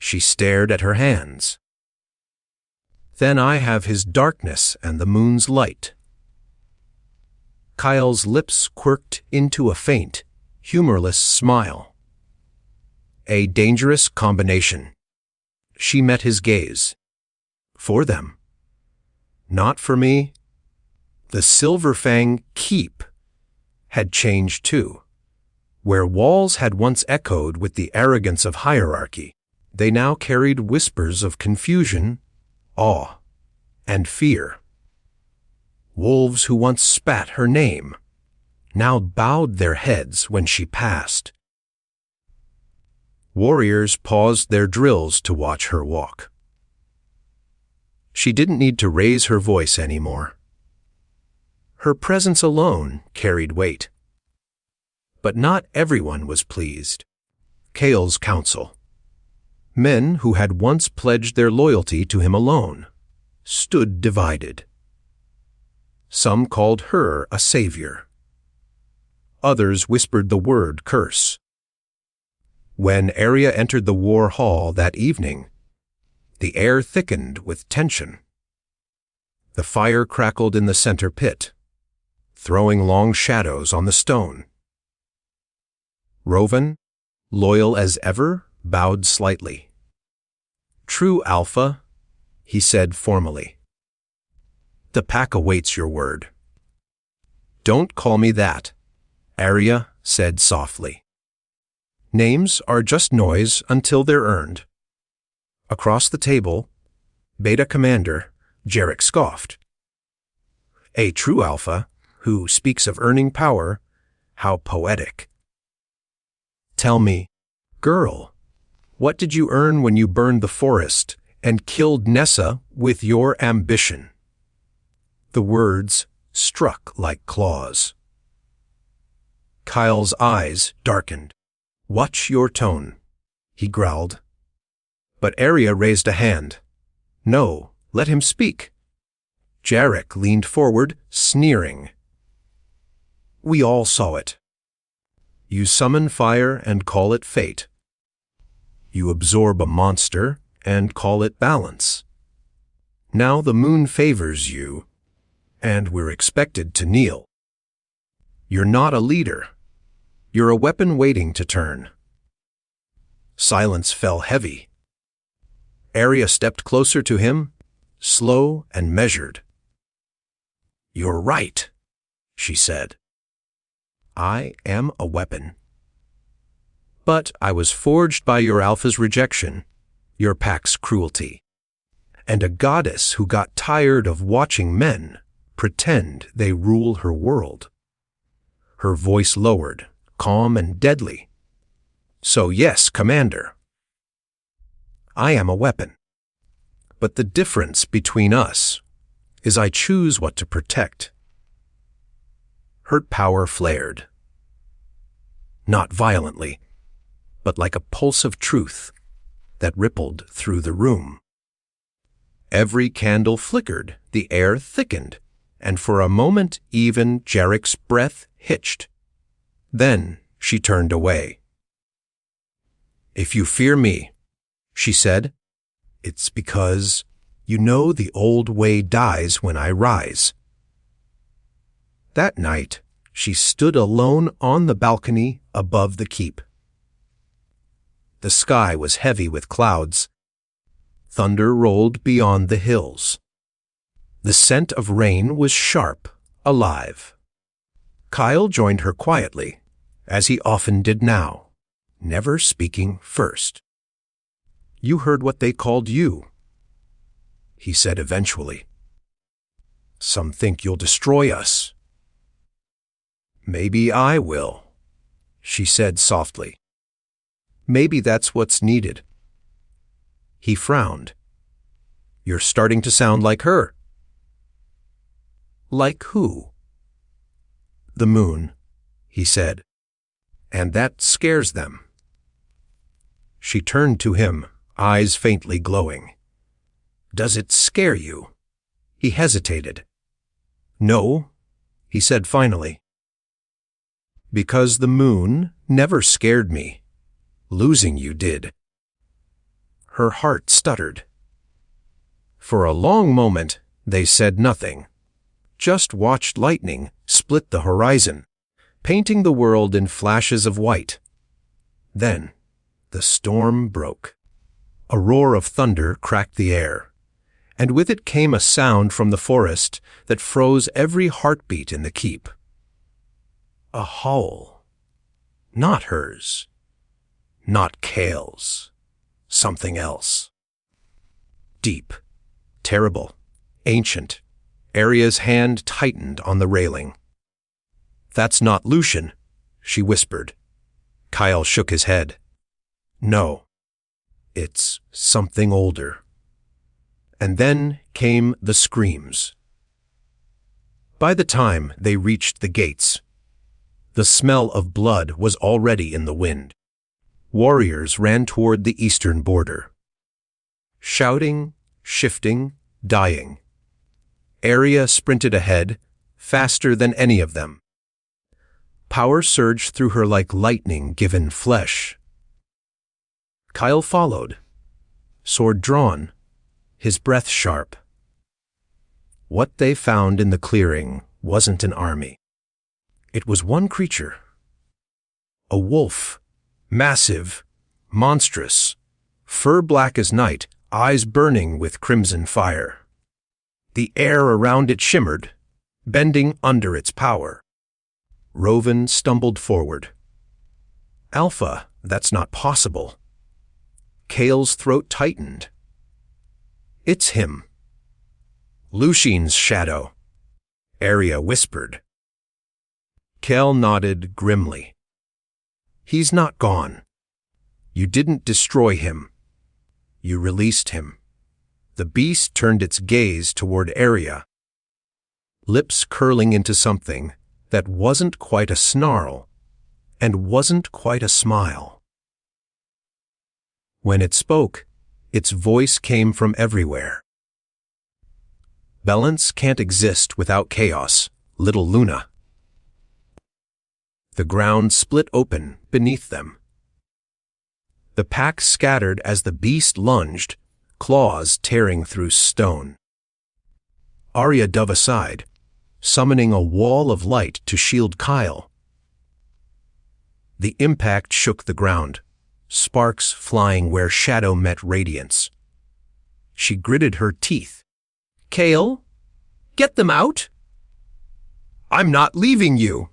Speaker 1: She stared at her hands. "Then I have his darkness and the moon's light." Kyle's lips quirked into a faint, humorless smile. "A dangerous combination." She met his gaze. "For them. Not for me." The Silver Fang keep had changed too. Where walls had once echoed with the arrogance of hierarchy, they now carried whispers of confusion, awe, and fear. Wolves who once spat her name now bowed their heads when she passed. Warriors paused their drills to watch her walk. She didn't need to raise her voice anymore. Her presence alone carried weight. But not everyone was pleased. Cale's council, men who had once pledged their loyalty to him alone, stood divided. Some called her a savior. Others whispered the word curse. When Aria entered the war hall that evening, the air thickened with tension. The fire crackled in the center pit, throwing long shadows on the stone. Rovan, loyal as ever, bowed slightly. "True Alpha," he said formally. "The pack awaits your word." "Don't call me that," Aria said softly. "Names are just noise until they're earned." Across the table, Beta Commander Jarek scoffed. "A true Alpha who speaks of earning power, how poetic." "Tell me, girl, what did you earn when you burned the forest and killed Nessa with your ambition?" The words struck like claws. Kyle's eyes darkened. "Watch your tone," he growled. But Aria raised a hand. "No, let him speak." Jarek leaned forward, sneering. "We all saw it. You summon fire and call it fate. You absorb a monster and call it balance. Now the moon favors you, and we're expected to kneel. You're not a leader. You're a weapon waiting to turn." Silence fell heavy. Aria stepped closer to him, slow and measured. "You're right," she said. "I am a weapon. But I was forged by your Alpha's rejection, your pack's cruelty, and a goddess who got tired of watching men pretend they rule her world." Her voice lowered, calm and deadly. "So yes, Commander, I am a weapon. But the difference between us is I choose what to protect. Her power flared. Not violently, but like a pulse of truth that rippled through the room. Every candle flickered, the air thickened, and for a moment even Jarek's breath hitched. Then she turned away. "If you fear me," she said, "it's because you know the old way dies when I rise." That night, she stood alone on the balcony above the keep. The sky was heavy with clouds. Thunder rolled beyond the hills. The scent of rain was sharp, alive. Kyle joined her quietly, as he often did now, never speaking first. "You heard what they called you," he said eventually. "Some think you'll destroy us." "Maybe I will," she said softly. "Maybe that's what's needed." He frowned. "You're starting to sound like her." "Like who?" "The moon," he said. "And that scares them." She turned to him, eyes faintly glowing. "Does it scare you?" He hesitated. "No," he said finally. "Because the moon never scared me. Losing you did." Her heart stuttered. For a long moment, they said nothing, just watched lightning split the horizon, painting the world in flashes of white. Then, the storm broke. A roar of thunder cracked the air, and with it came a sound from the forest that froze every heartbeat in the keep. A howl. Not hers. Not Kale's. Something else. Deep, terrible, ancient. Aria's hand tightened on the railing. "That's not Lucian," she whispered. Kyle shook his head. "No, it's something older." And then came the screams. By the time they reached the gates, the smell of blood was already in the wind. Warriors ran toward the eastern border. Shouting, shifting, dying. Aria sprinted ahead, faster than any of them. Power surged through her like lightning given flesh. Kyle followed, sword drawn, his breath sharp. What they found in the clearing wasn't an army. It was one creature. A wolf. Massive, monstrous, fur black as night, eyes burning with crimson fire. The air around it shimmered, bending under its power. Rovan stumbled forward. "Alpha, that's not possible." Kale's throat tightened. "It's him." "Lucian's shadow," Aria whispered. Kale nodded grimly. "He's not gone. You didn't destroy him. You released him." The beast turned its gaze toward Aria, lips curling into something that wasn't quite a snarl and wasn't quite a smile. When it spoke, its voice came from everywhere. "Balance can't exist without chaos, little Luna." The ground split open beneath them. The pack scattered as the beast lunged, claws tearing through stone. Aria dove aside, summoning a wall of light to shield Kyle. The impact shook the ground, sparks flying where shadow met radiance. She gritted her teeth. "Kale, get them out!" "I'm not leaving you!"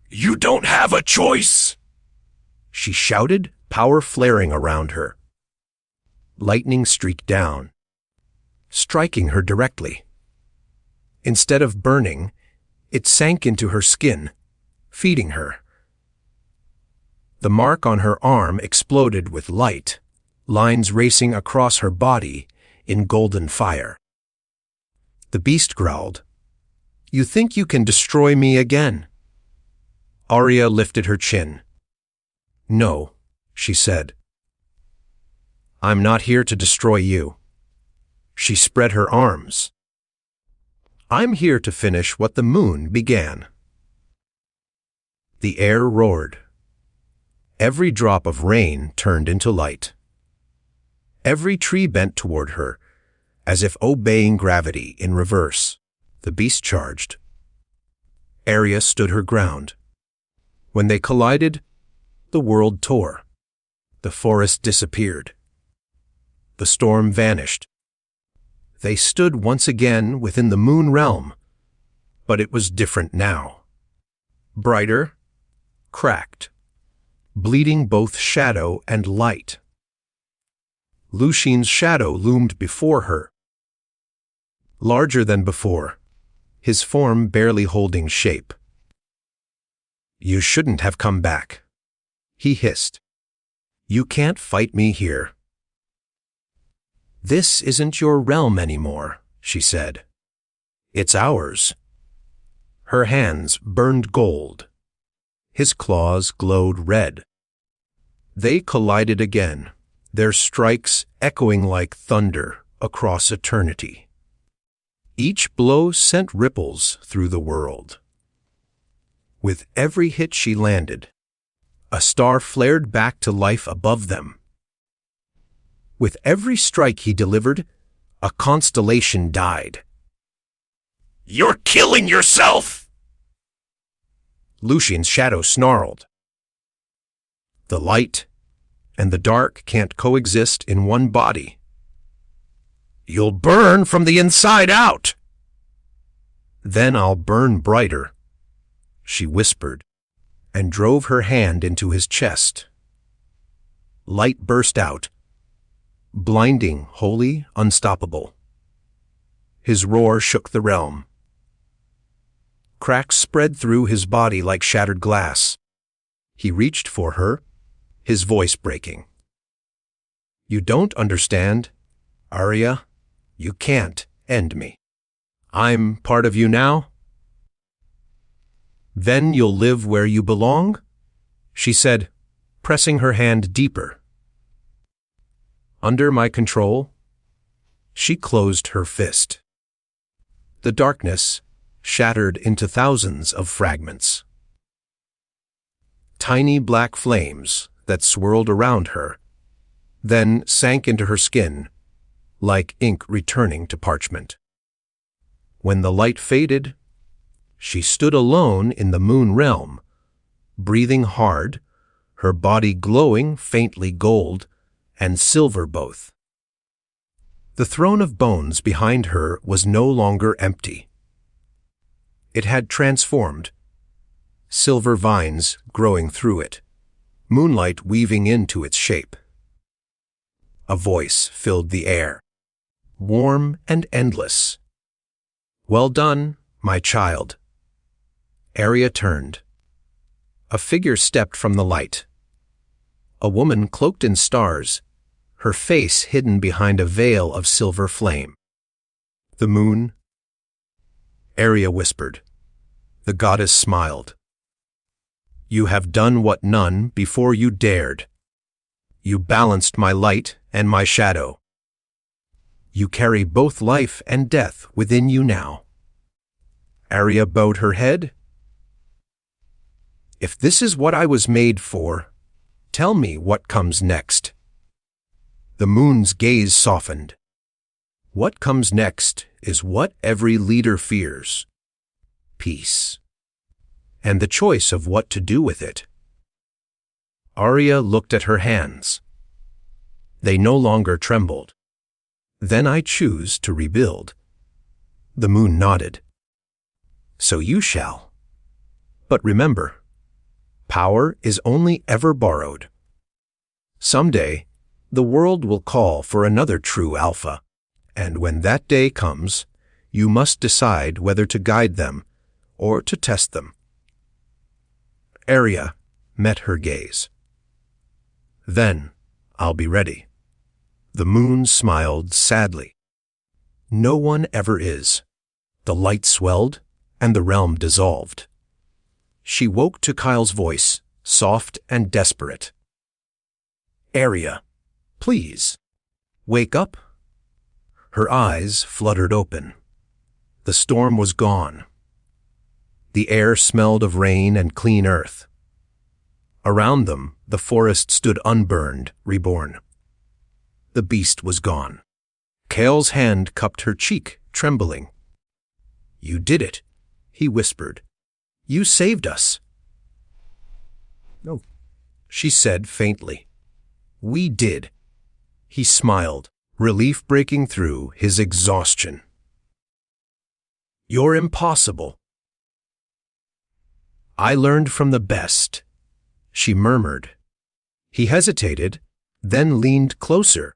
Speaker 1: "You don't have a choice!" she shouted, power flaring around her. Lightning streaked down, striking her directly. Instead of burning, it sank into her skin, feeding her. The mark on her arm exploded with light, lines racing across her body in golden fire. The beast growled. You think you can destroy me again? Aria lifted her chin. No, she said. I'm not here to destroy you. She spread her arms. I'm here to finish what the moon began. The air roared. Every drop of rain turned into light. Every tree bent toward her, as if obeying gravity in reverse. The beast charged. Aria stood her ground. When they collided, the world tore. The forest disappeared. The storm vanished. They stood once again within the moon realm, but it was different now. Brighter, cracked, bleeding both shadow and light. Lucien's shadow loomed before her, larger than before, his form barely holding shape. You shouldn't have come back, he hissed. You can't fight me here. This isn't your realm anymore, she said. It's ours. Her hands burned gold. His claws glowed red. They collided again, their strikes echoing like thunder across eternity. Each blow sent ripples through the world. With every hit she landed, a star flared back to life above them. With every strike he delivered, a constellation died. You're killing yourself! Lucien's shadow snarled. The light and the dark can't coexist in one body. You'll burn from the inside out. Then I'll burn brighter, she whispered, and drove her hand into his chest. Light burst out, blinding, wholly unstoppable. His roar shook the realm. Cracks spread through his body like shattered glass. He reached for her, his voice breaking. You don't understand, Aria. You can't end me. I'm part of you now. Then you'll live where you belong, she said, pressing her hand deeper. Under my control? She closed her fist. The darkness shattered into thousands of fragments. Tiny black flames that swirled around her, then sank into her skin, like ink returning to parchment. When the light faded, she stood alone in the moon realm, breathing hard, her body glowing faintly gold and silver both. The throne of bones behind her was no longer empty. It had transformed, silver vines growing through it, moonlight weaving into its shape. A voice filled the air, warm and endless. Well done, my child. Aria turned. A figure stepped from the light. A woman cloaked in stars, her face hidden behind a veil of silver flame. The moon? Aria whispered. The goddess smiled. You have done what none before you dared. You balanced my light and my shadow. You carry both life and death within you now. Aria bowed her head. If this is what I was made for, tell me what comes next. The moon's gaze softened. What comes next is what every leader fears. Peace. And the choice of what to do with it. Aria looked at her hands. They no longer trembled. Then I choose to rebuild. The moon nodded. So you shall. But remember, power is only ever borrowed. Someday, the world will call for another true alpha, and when that day comes, you must decide whether to guide them or to test them. Aria met her gaze. Then I'll be ready. The moon smiled sadly. No one ever is. The light swelled, and the realm dissolved. She woke to Kyle's voice, soft and desperate. "Aria, please, wake up." Her eyes fluttered open. The storm was gone. The air smelled of rain and clean earth. Around them, the forest stood unburned, reborn. The beast was gone. Kale's hand cupped her cheek, trembling. "You did it," he whispered. "You saved us." "No," she said faintly. "We did." He smiled, relief breaking through his exhaustion. "You're impossible." "I learned from the best," she murmured. He hesitated, then leaned closer.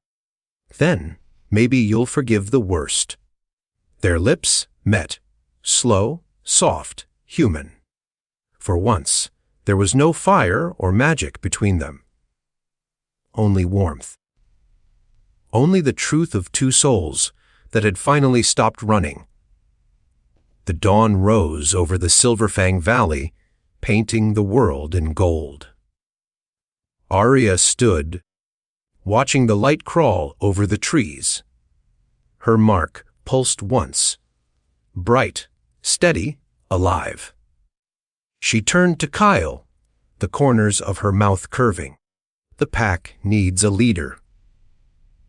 Speaker 1: "Then maybe you'll forgive the worst." Their lips met, slow, soft, human. For once, there was no fire or magic between them. Only warmth. Only the truth of two souls that had finally stopped running. The dawn rose over the Silverfang Valley, painting the world in gold. Aria stood, watching the light crawl over the trees. Her mark pulsed once, bright, steady, alive. She turned to Kyle, the corners of her mouth curving. "The pack needs a leader."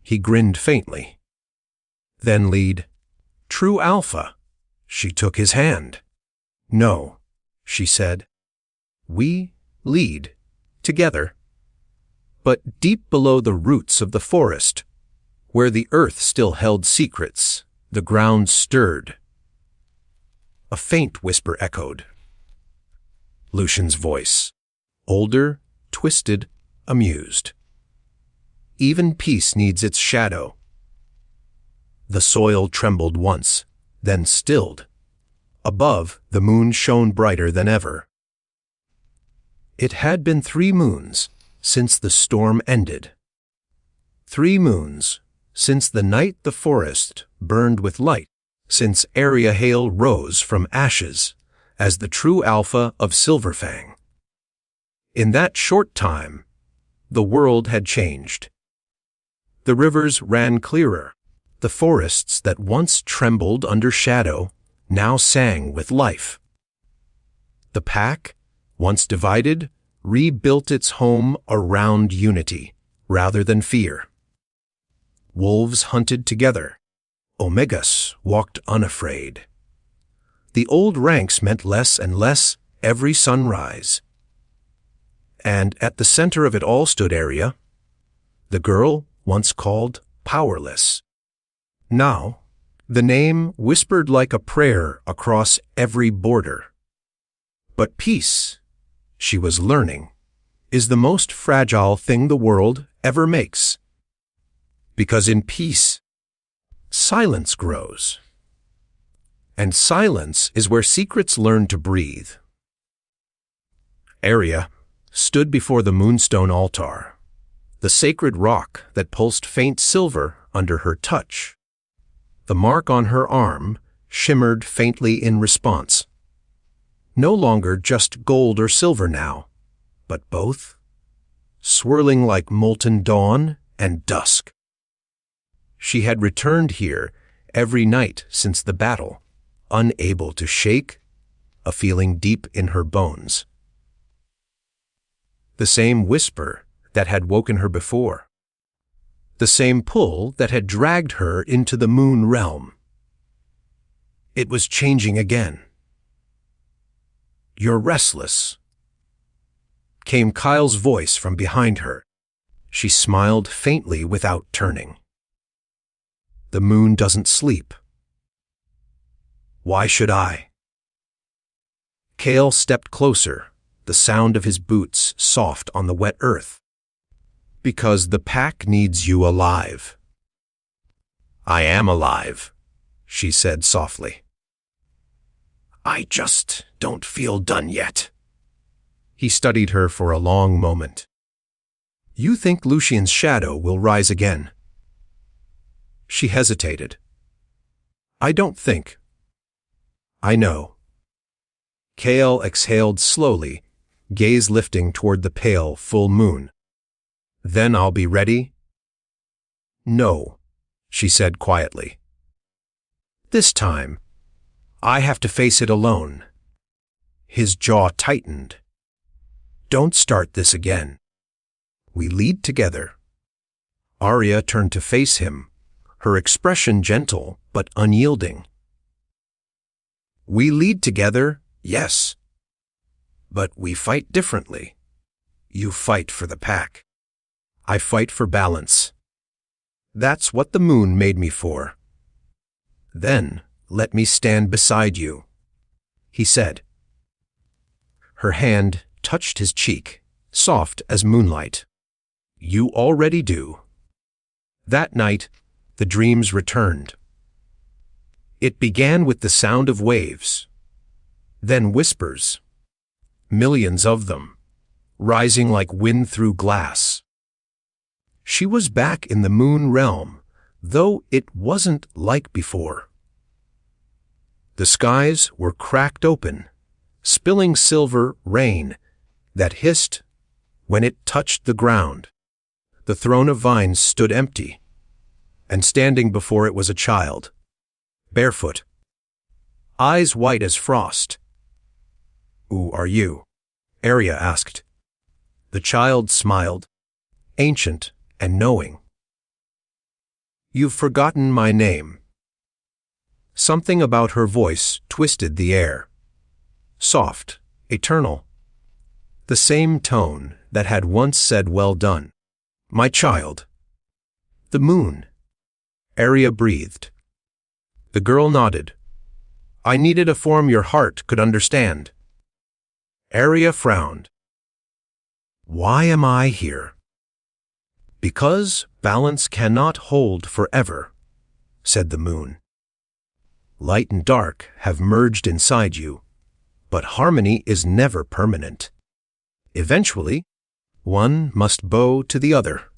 Speaker 1: He grinned faintly. "Then lead true alpha." She took his hand. "No," she said. "We lead together." But deep below the roots of the forest, where the earth still held secrets, the ground stirred. A faint whisper echoed. Lucian's voice, older, twisted, amused. "Even peace needs its shadow." The soil trembled once, then stilled. Above, the moon shone brighter than ever. It had been 3 moons since the storm ended. 3 moons since the night the forest burned with light, since Aria Hale rose from ashes as the true alpha of Silverfang. In that short time, the world had changed. The rivers ran clearer. The forests that once trembled under shadow now sang with life. The pack, once divided, rebuilt its home around unity rather than fear. Wolves hunted together. Omegas walked unafraid. The old ranks meant less and less every sunrise. And at the center of it all stood Aria, the girl once called powerless. Now, the name whispered like a prayer across every border. But peace, she was learning, is the most fragile thing the world ever makes. Because in peace, silence grows. And silence is where secrets learn to breathe. Aria stood before the moonstone altar, the sacred rock that pulsed faint silver under her touch. The mark on her arm shimmered faintly in response. No longer just gold or silver now, but both, swirling like molten dawn and dusk. She had returned here every night since the battle, unable to shake, a feeling deep in her bones. The same whisper that had woken her before. The same pull that had dragged her into the moon realm. It was changing again. "You're restless," came Kyle's voice from behind her. She smiled faintly without turning. "The moon doesn't sleep." "Why should I?" Kale stepped closer, the sound of his boots soft on the wet earth. "Because the pack needs you alive." "I am alive," she said softly. "I just don't feel done yet." He studied her for a long moment. "You think Lucian's shadow will rise again?" She hesitated. "I don't think." I know. Kale exhaled slowly, gaze lifting toward the pale, full moon. Then I'll be ready? No, she said quietly. This time, I have to face it alone. His jaw tightened. Don't start this again. We lead together. Aria turned to face him, her expression gentle but unyielding. We lead together, yes. But we fight differently. You fight for the pack. I fight for balance. That's what the moon made me for. Then let me stand beside you, he said. Her hand touched his cheek, soft as moonlight. You already do. That night, the dreams returned. It began with the sound of waves, then whispers, millions of them, rising like wind through glass. She was back in the moon realm, though it wasn't like before. The skies were cracked open, spilling silver rain that hissed when it touched the ground. The throne of vines stood empty, and standing before it was a child, barefoot, eyes white as frost. Who are you? Aria asked. The child smiled, ancient and knowing. You've forgotten my name. Something about her voice twisted the air. Soft, eternal. The same tone that had once said, "Well done, my child." The moon. Aria breathed. The girl nodded. I needed a form your heart could understand. Aria frowned. Why am I here? Because balance cannot hold forever, said the moon. Light and dark have merged inside you, but harmony is never permanent. Eventually, one must bow to the other,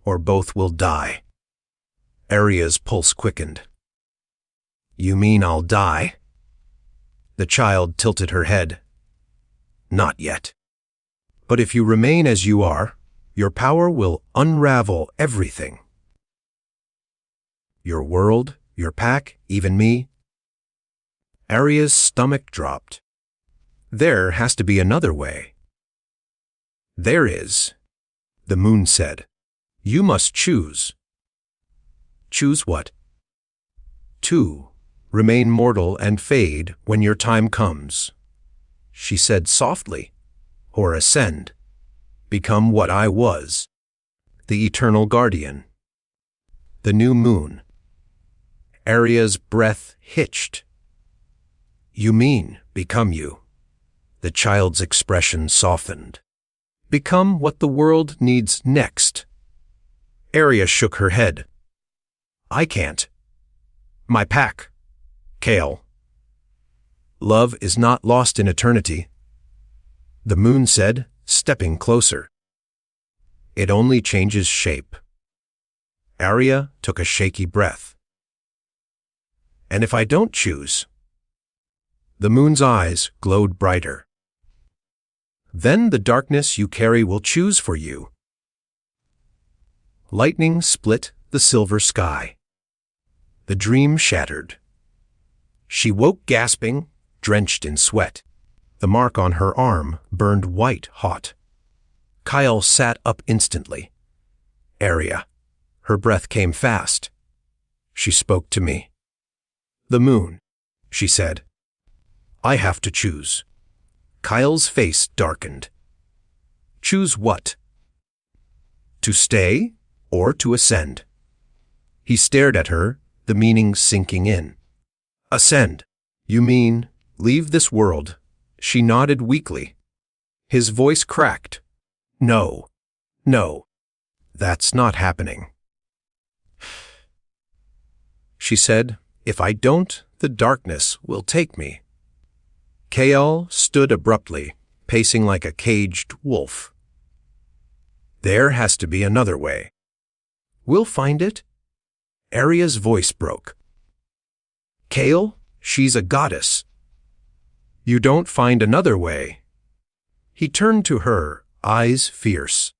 Speaker 1: or both will die. Aria's pulse quickened. You mean I'll die? The child tilted her head. Not yet. But if you remain as you are, your power will unravel everything. Your world, your pack, even me. Aria's stomach dropped. There has to be another way. There is, the moon said. You must choose. Choose what? To remain mortal and fade when your time comes, she said softly, or ascend, become what I was, the eternal guardian. The new moon. Aria's breath hitched. You mean become you? The child's expression softened. Become what the world needs next. Aria shook her head. I can't. My pack. Kale. Love is not lost in eternity, the moon said, stepping closer. It only changes shape. Aria took a shaky breath. And if I don't choose? The moon's eyes glowed brighter. Then the darkness you carry will choose for you. Lightning split the silver sky. The dream shattered. She woke gasping, drenched in sweat. The mark on her arm burned white hot. Kyle sat up instantly. Aria. Her breath came fast. She spoke to me. The moon, she said. I have to choose. Kyle's face darkened. Choose what? To stay or to ascend? He stared at her, the meaning sinking in. Ascend. You mean, leave this world? She nodded weakly. His voice cracked. No. No. That's not happening. She said, if I don't, the darkness will take me. Kael stood abruptly, pacing like a caged wolf. There has to be another way. We'll find it. Aria's voice broke. Kael, she's a goddess. You don't find another way. He turned to her, eyes fierce.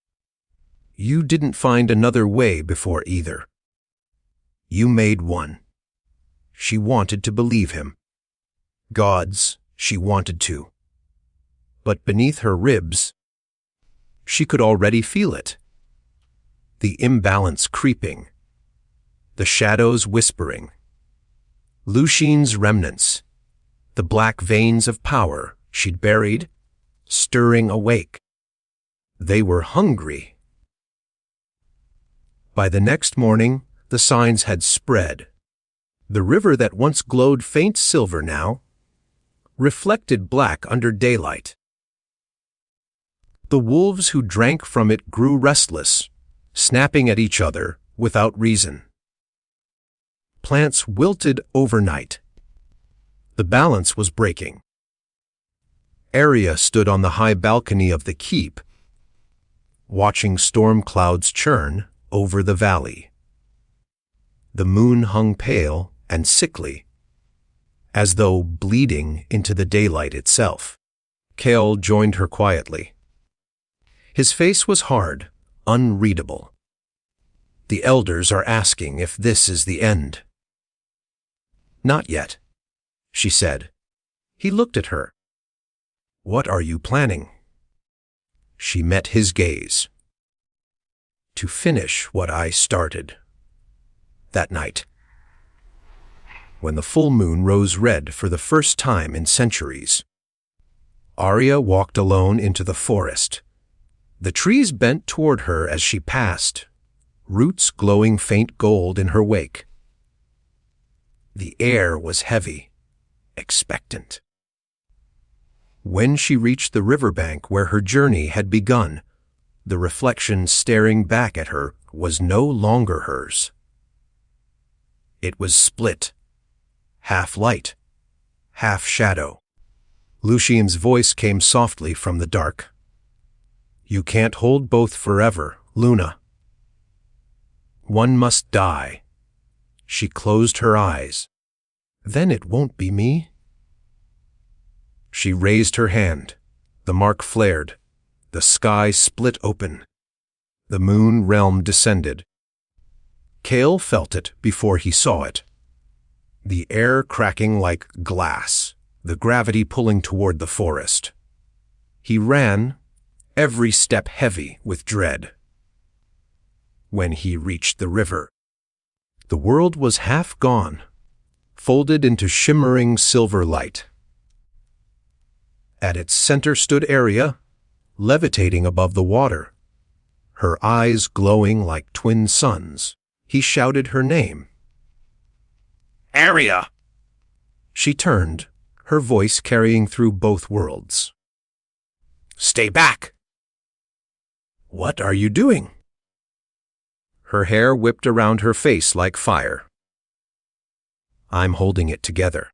Speaker 1: You didn't find another way before either. You made one. She wanted to believe him. Gods, she wanted to. But beneath her ribs, she could already feel it. The imbalance creeping. The shadows whispering. Lucien's remnants. The black veins of power she'd buried, stirring awake. They were hungry. By the next morning, the signs had spread. The river that once glowed faint silver now reflected black under daylight. The wolves who drank from it grew restless, snapping at each other without reason. Plants wilted overnight. The balance was breaking. Aria stood on the high balcony of the keep, watching storm clouds churn over the valley. The moon hung pale and sickly, as though bleeding into the daylight itself. Hale joined her quietly. His face was hard, unreadable. The elders are asking if this is the end. Not yet, she said. He looked at her. What are you planning? She met his gaze. To finish what I started. That night, when the full moon rose red for the first time in centuries, Aria walked alone into the forest. The trees bent toward her as she passed, roots glowing faint gold in her wake. The air was heavy, expectant. When she reached the riverbank where her journey had begun, the reflection staring back at her was no longer hers. It was split, half light, half shadow. Lucien's voice came softly from the dark. You can't hold both forever, Luna. One must die. She closed her eyes. Then it won't be me. She raised her hand. The mark flared. The sky split open. The moon realm descended. Hale felt it before he saw it. The air cracking like glass, the gravity pulling toward the forest. He ran, every step heavy with dread. When he reached the river, the world was half gone, folded into shimmering silver light. At its center stood Aria, levitating above the water, her eyes glowing like twin suns. He shouted her name. Aria! She turned, her voice carrying through both worlds. Stay back! What are you doing? Her hair whipped around her face like fire. I'm holding it together.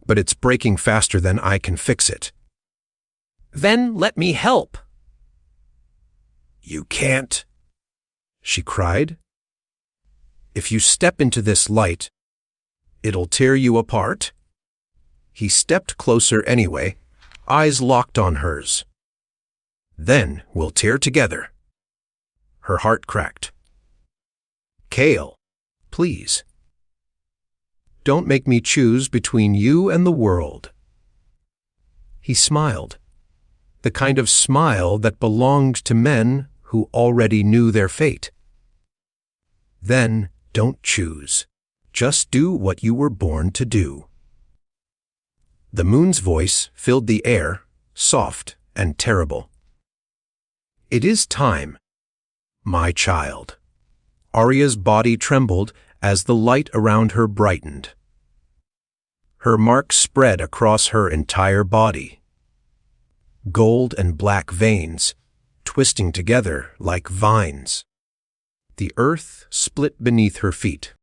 Speaker 1: But it's breaking faster than I can fix it. Then let me help. You can't, she cried. If you step into this light, it'll tear you apart. He stepped closer anyway, eyes locked on hers. Then we'll tear together. Her heart cracked. Hale, please. Don't make me choose between you and the world. He smiled, the kind of smile that belonged to men who already knew their fate. Then don't choose. Just do what you were born to do. The moon's voice filled the air, soft and terrible. It is time, my child. Aria's body trembled as the light around her brightened. Her mark spread across her entire body. Gold and black veins, twisting together like vines. The earth split beneath her feet.